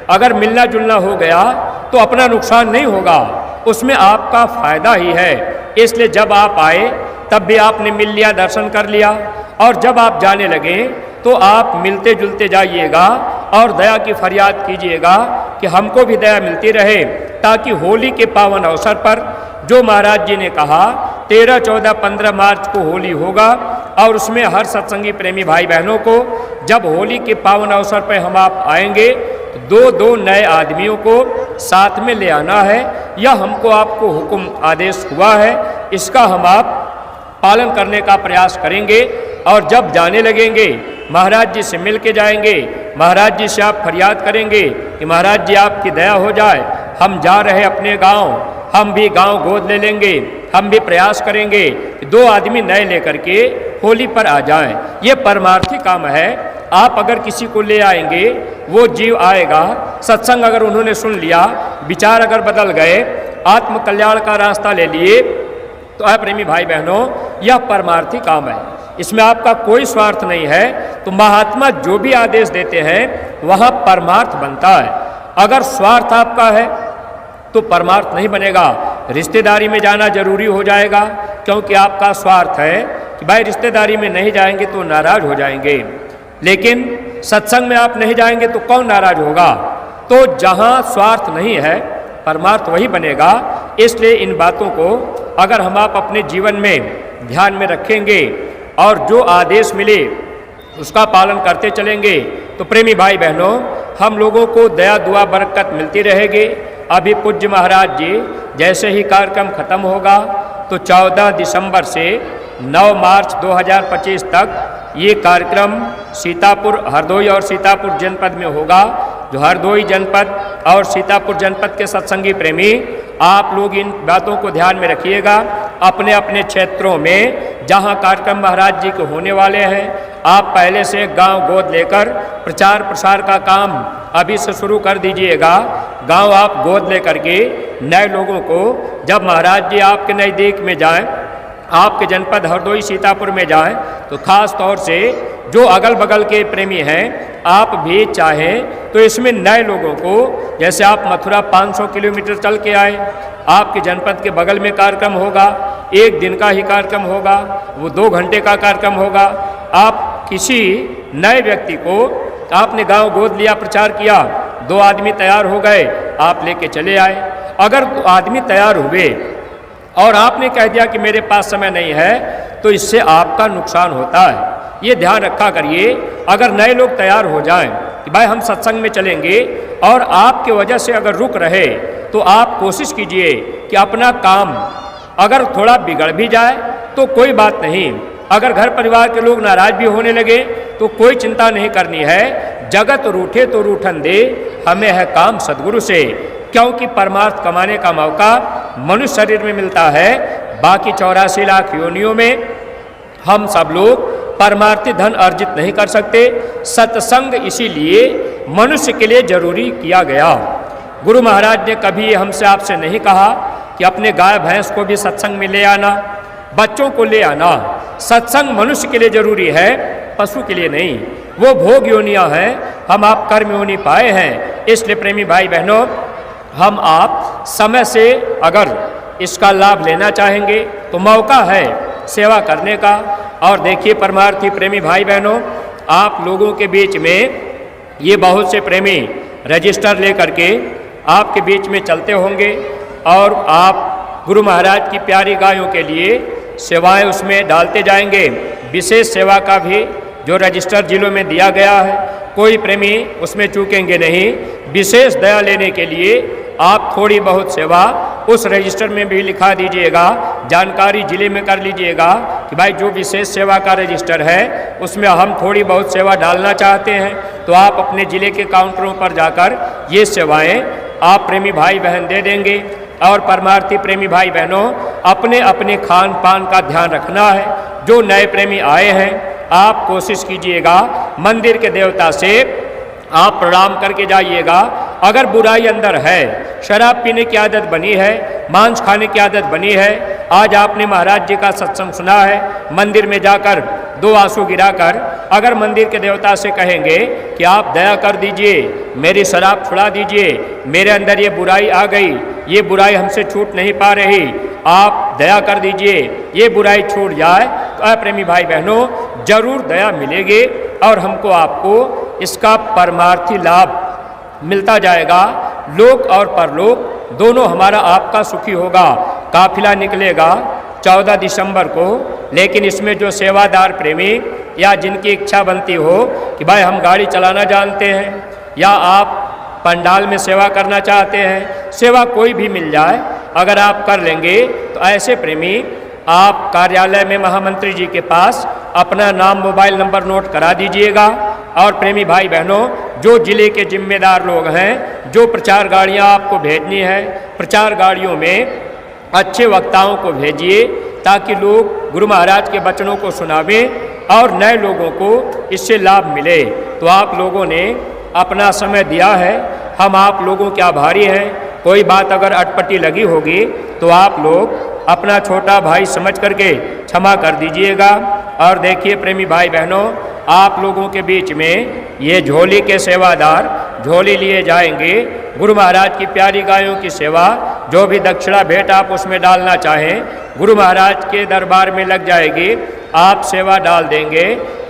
अगर मिलना जुलना हो गया तो अपना नुकसान नहीं होगा, उसमें आपका फायदा ही है। इसलिए जब आप आए तब भी आपने मिल लिया, दर्शन कर लिया, और जब आप जाने लगे तो आप मिलते जुलते जाइएगा और दया की फरियाद कीजिएगा कि हमको भी दया मिलती रहे, ताकि होली के पावन अवसर पर जो महाराज जी ने कहा 13, 14, 15 मार्च को होली होगा और उसमें हर सत्संगी प्रेमी भाई बहनों को जब होली के पावन अवसर पर हम आप आएंगे तो दो नए आदमियों को साथ में ले आना है। यह हमको आपको हुक्म आदेश हुआ है, इसका हम आप पालन करने का प्रयास करेंगे। और जब जाने लगेंगे महाराज जी से मिल के जाएंगे, महाराज जी से आप फरियाद करेंगे कि महाराज जी आपकी दया हो जाए, हम जा रहे अपने गांव, हम भी गांव गोद ले लेंगे, हम भी प्रयास करेंगे कि 2 आदमी नए लेकर के होली पर आ जाएं। ये परमार्थी काम है। आप अगर किसी को ले आएंगे, वो जीव आएगा, सत्संग अगर उन्होंने सुन लिया, विचार अगर बदल गए, आत्म कल्याण का रास्ता ले लिए, तो प्रेमी भाई बहनों, यह परमार्थी काम है, इसमें आपका कोई स्वार्थ नहीं है। तो महात्मा जो भी आदेश देते हैं वहाँ परमार्थ बनता है। अगर स्वार्थ आपका है तो परमार्थ नहीं बनेगा। रिश्तेदारी में जाना जरूरी हो जाएगा, क्योंकि आपका स्वार्थ है कि भाई रिश्तेदारी में नहीं जाएंगे तो नाराज हो जाएंगे, लेकिन सत्संग में आप नहीं जाएंगे तो कौन नाराज होगा। तो जहाँ स्वार्थ नहीं है, परमार्थ वही बनेगा। इसलिए इन बातों को अगर हम आप अपने जीवन में ध्यान में रखेंगे और जो आदेश मिले उसका पालन करते चलेंगे, तो प्रेमी भाई बहनों, हम लोगों को दया दुआ बरकत मिलती रहेगी। अभी पूज्य महाराज जी जैसे ही कार्यक्रम खत्म होगा तो 14 दिसंबर से 9 मार्च 2025 तक ये कार्यक्रम सीतापुर, हरदोई और सीतापुर जनपद में होगा। जो हरदोई जनपद और सीतापुर जनपद के सत्संगी प्रेमी, आप लोग इन बातों को ध्यान में रखिएगा। अपने अपने क्षेत्रों में जहां कार्यक्रम महाराज जी के होने वाले हैं, आप पहले से गांव गोद लेकर प्रचार प्रसार का काम अभी से शुरू कर दीजिएगा। गांव आप गोद लेकर के नए लोगों को, जब महाराज जी आपके नज़दीक में जाएं, आपके जनपद हरदोई सीतापुर में जाएं, तो ख़ास तौर से जो अगल बगल के प्रेमी हैं, आप भी चाहें तो इसमें नए लोगों को, जैसे आप मथुरा 500 किलोमीटर चल के आए, आपके जनपद के बगल में कार्यक्रम होगा, एक दिन का ही कार्यक्रम होगा, वो 2 घंटे का कार्यक्रम होगा। आप किसी नए व्यक्ति को, आपने गांव गोद लिया, प्रचार किया, 2 आदमी तैयार हो गए, आप लेके चले आए। अगर 2 आदमी तैयार हुए और आपने कह दिया कि मेरे पास समय नहीं है, तो इससे आपका नुकसान होता है। ये ध्यान रखा करिए। अगर नए लोग तैयार हो जाएं कि भाई हम सत्संग में चलेंगे, और आपके वजह से अगर रुक रहे, तो आप कोशिश कीजिए कि अपना काम अगर थोड़ा बिगड़ भी जाए तो कोई बात नहीं। अगर घर परिवार के लोग नाराज भी होने लगे तो कोई चिंता नहीं करनी है। जगत रूठे तो रूठन दे, हमें है काम सद्गुरु से। क्योंकि परमार्थ कमाने का मौका मनुष्य शरीर में मिलता है, बाकी 84 लाख योनियों में हम सब लोग परमार्थी धन अर्जित नहीं कर सकते। सत्संग इसीलिए मनुष्य के लिए जरूरी किया गया। गुरु महाराज ने कभी हमसे आपसे नहीं कहा कि अपने गाय भैंस को भी सत्संग में ले आना, बच्चों को ले आना। सत्संग मनुष्य के लिए जरूरी है, पशु के लिए नहीं। वो भोग योनियां हैं, हम आप कर्म योनि पाए हैं। इसलिए प्रेमी भाई बहनों, हम आप समय से अगर इसका लाभ लेना चाहेंगे तो मौका है सेवा करने का। और देखिए परमार्थी प्रेमी भाई बहनों, आप लोगों के बीच में ये बहुत से प्रेमी रजिस्टर लेकर के आपके बीच में चलते होंगे, और आप गुरु महाराज की प्यारी गायों के लिए सेवाएं उसमें डालते जाएंगे। विशेष सेवा का भी जो रजिस्टर जिलों में दिया गया है, कोई प्रेमी उसमें चूकेंगे नहीं। विशेष दया लेने के लिए आप थोड़ी बहुत सेवा उस रजिस्टर में भी लिखा दीजिएगा, जानकारी जिले में कर लीजिएगा कि भाई जो विशेष सेवा का रजिस्टर है उसमें हम थोड़ी बहुत सेवा डालना चाहते हैं। तो आप अपने ज़िले के काउंटरों पर जाकर ये सेवाएं आप प्रेमी भाई बहन दे देंगे। और परमार्थी प्रेमी भाई बहनों, अपने अपने खान पान का ध्यान रखना है। जो नए प्रेमी आए हैं, आप कोशिश कीजिएगा मंदिर के देवता से आप प्रणाम करके जाइएगा। अगर बुराई अंदर है, शराब पीने की आदत बनी है, मांस खाने की आदत बनी है, आज आपने महाराज जी का सत्संग सुना है, मंदिर में जाकर 2 आंसू गिराकर अगर मंदिर के देवता से कहेंगे कि आप दया कर दीजिए, मेरी शराब छुड़ा दीजिए, मेरे अंदर ये बुराई आ गई, ये बुराई हमसे छूट नहीं पा रही, आप दया कर दीजिए, ये बुराई छूट जाए, तो प्रेमी भाई बहनों जरूर दया मिलेगी और हमको आपको इसका परमार्थी लाभ मिलता जाएगा। लोक और परलोक दोनों हमारा आपका सुखी होगा। काफिला निकलेगा 14 दिसंबर को, लेकिन इसमें जो सेवादार प्रेमी या जिनकी इच्छा बनती हो कि भाई हम गाड़ी चलाना जानते हैं या आप पंडाल में सेवा करना चाहते हैं, सेवा कोई भी मिल जाए अगर आप कर लेंगे, तो ऐसे प्रेमी आप कार्यालय में महामंत्री जी के पास अपना नाम मोबाइल नंबर नोट करा दीजिएगा। और प्रेमी भाई बहनों, जो जिले के जिम्मेदार लोग हैं, जो प्रचार गाड़ियां आपको भेजनी है, प्रचार गाड़ियों में अच्छे वक्ताओं को भेजिए ताकि लोग गुरु महाराज के वचनों को सुनावें और नए लोगों को इससे लाभ मिले। तो आप लोगों ने अपना समय दिया है, हम आप लोगों के आभारी हैं। कोई बात अगर अटपटी लगी होगी तो आप लोग अपना छोटा भाई समझ करके क्षमा कर दीजिएगा। और देखिए प्रेमी भाई बहनों, आप लोगों के बीच में ये झोली के सेवादार झोली लिए जाएंगे। गुरु महाराज की प्यारी गायों की सेवा, जो भी दक्षिणा भेंट आप उसमें डालना चाहें, गुरु महाराज के दरबार में लग जाएगी, आप सेवा डाल देंगे।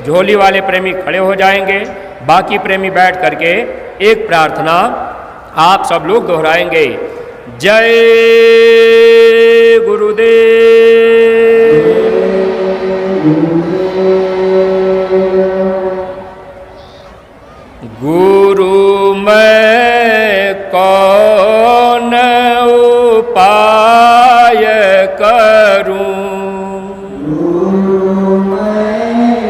झोली वाले प्रेमी खड़े हो जाएंगे, बाकी प्रेमी बैठ करके एक प्रार्थना आप सब लोग दोहराएंगे। जय गुरुदेव। गुरु मैं कौन उपाय करूं, गुरु मैं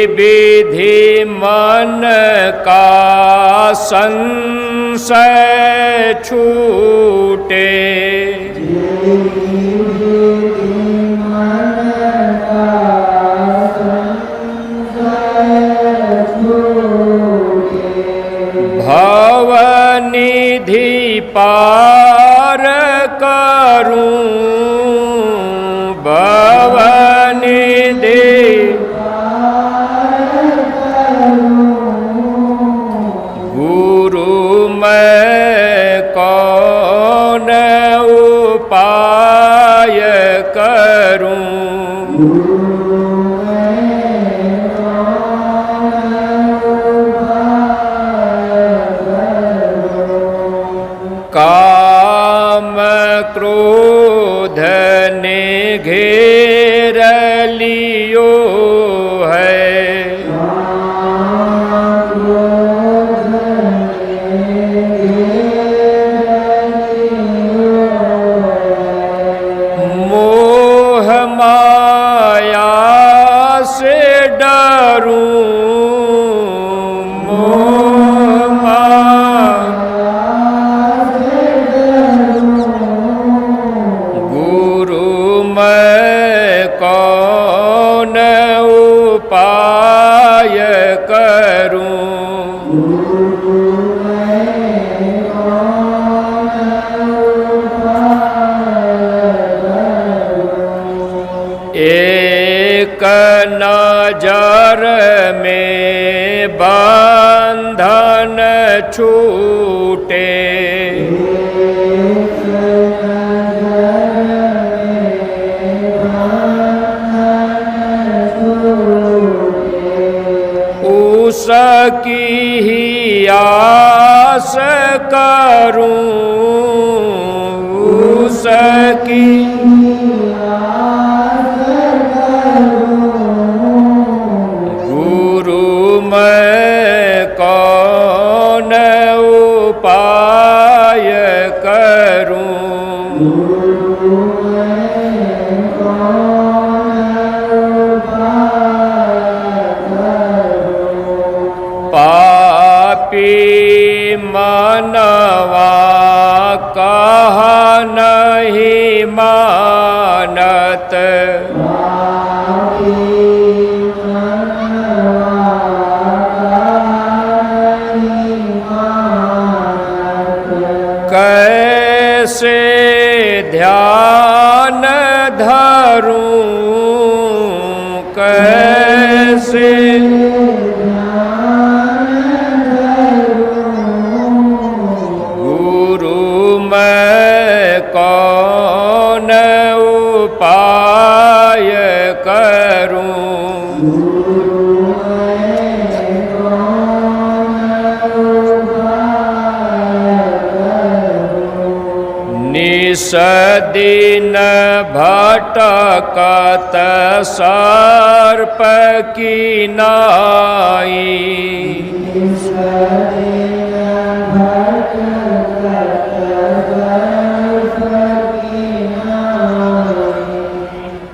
विधि मन का संशय छूटे। भवनिधि पार करूं, भवनिधि गुरु मैं कौन उपाय करूं। काम क्रोध ने घेर लियो है, मोह माया से डरूं, कौन उपाय करूं। एक नजर में बंधन छूटे, उसकी ही आस करूं, उसकी गुरु मैं कौन उपाय करूं। पापी मनवा कहा नहीं मानत, कैसे ध्यान धरूं, कैसे कौन उपाय करूं। निस दिन भटकत सर्प की नाई,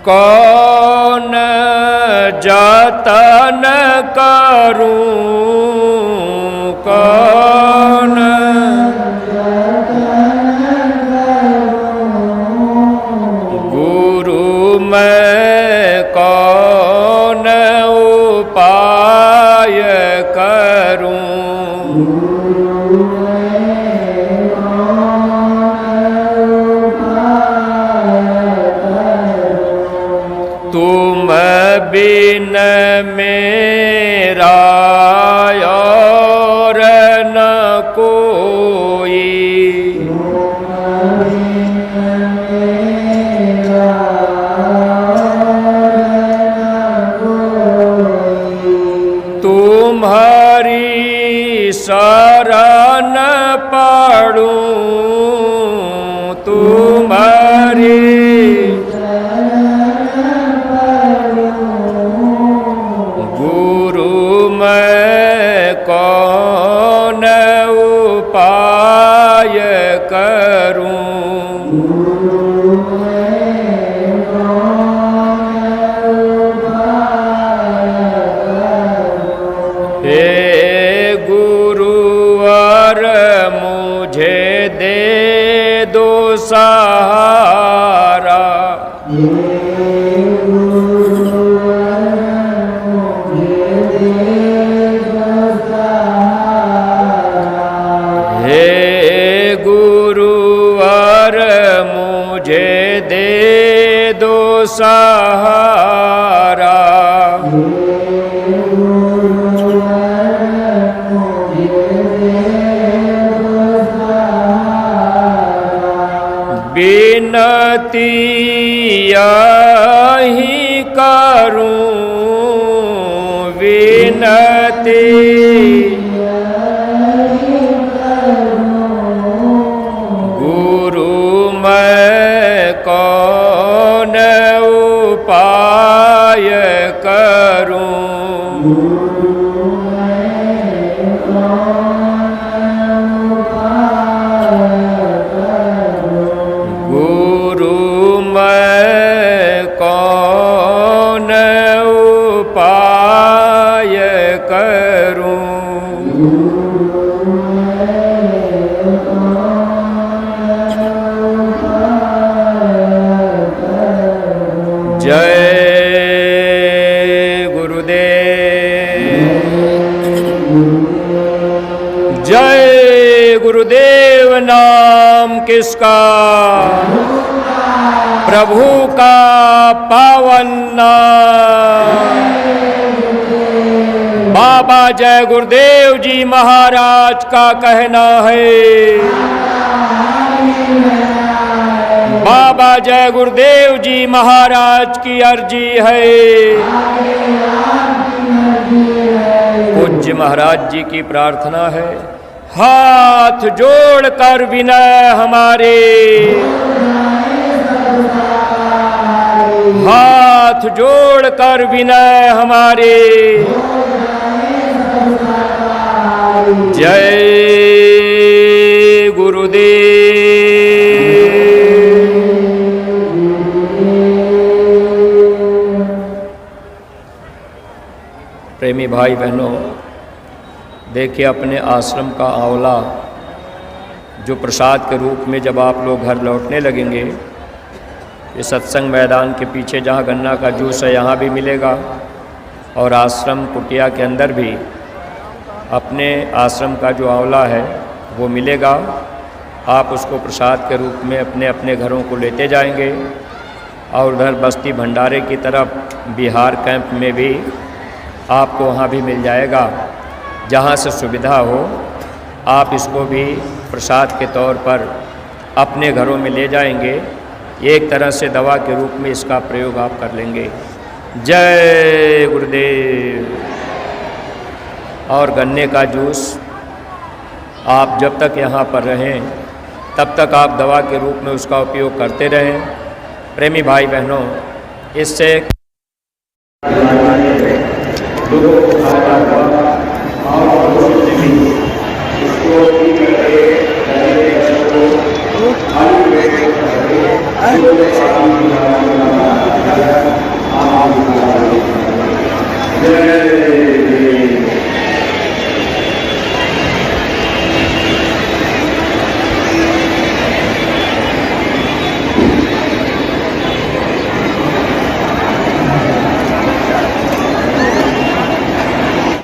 कौन जतन करूं, कौन गुरु मैं कौन उपाय करूं। तुम बिन मेरा और न कोई, तुम्हारी शरण पड़ूं, तुम्हारी गुरु मैं कौन उपाय करूं। बिनती यही करूं विनती गुरु मैं कौन उपाय करूं जय गुरुदेव। जय गुरुदेव। नाम किसका? प्रभु का पावन नाम। बाबा जय गुरुदेव जी महाराज का कहना है, बाबा जय गुरुदेव जी महाराज की अर्जी है, पूज्य महाराज जी की प्रार्थना है, हाथ जोड़कर विनय हमारे, हाथ जोड़कर विनय हमारे। जय गुरुदेव। प्रेमी भाई बहनों, देखिए अपने आश्रम का आंवला जो प्रसाद के रूप में जब आप लोग घर लौटने लगेंगे, ये सत्संग मैदान के पीछे जहाँ गन्ना का जूस है यहाँ भी मिलेगा, और आश्रम कुटिया के अंदर भी अपने आश्रम का जो आंवला है वो मिलेगा। आप उसको प्रसाद के रूप में अपने अपने घरों को लेते जाएंगे, और उधर बस्ती भंडारे की तरफ बिहार कैंप में भी आपको वहाँ भी मिल जाएगा। जहाँ से सुविधा हो आप इसको भी प्रसाद के तौर पर अपने घरों में ले जाएंगे। एक तरह से दवा के रूप में इसका प्रयोग आप कर लेंगे। जय गुरुदेव। और गन्ने का जूस आप जब तक यहाँ पर रहें तब तक आप दवा के रूप में उसका उपयोग करते रहें। प्रेमी भाई बहनों, इससे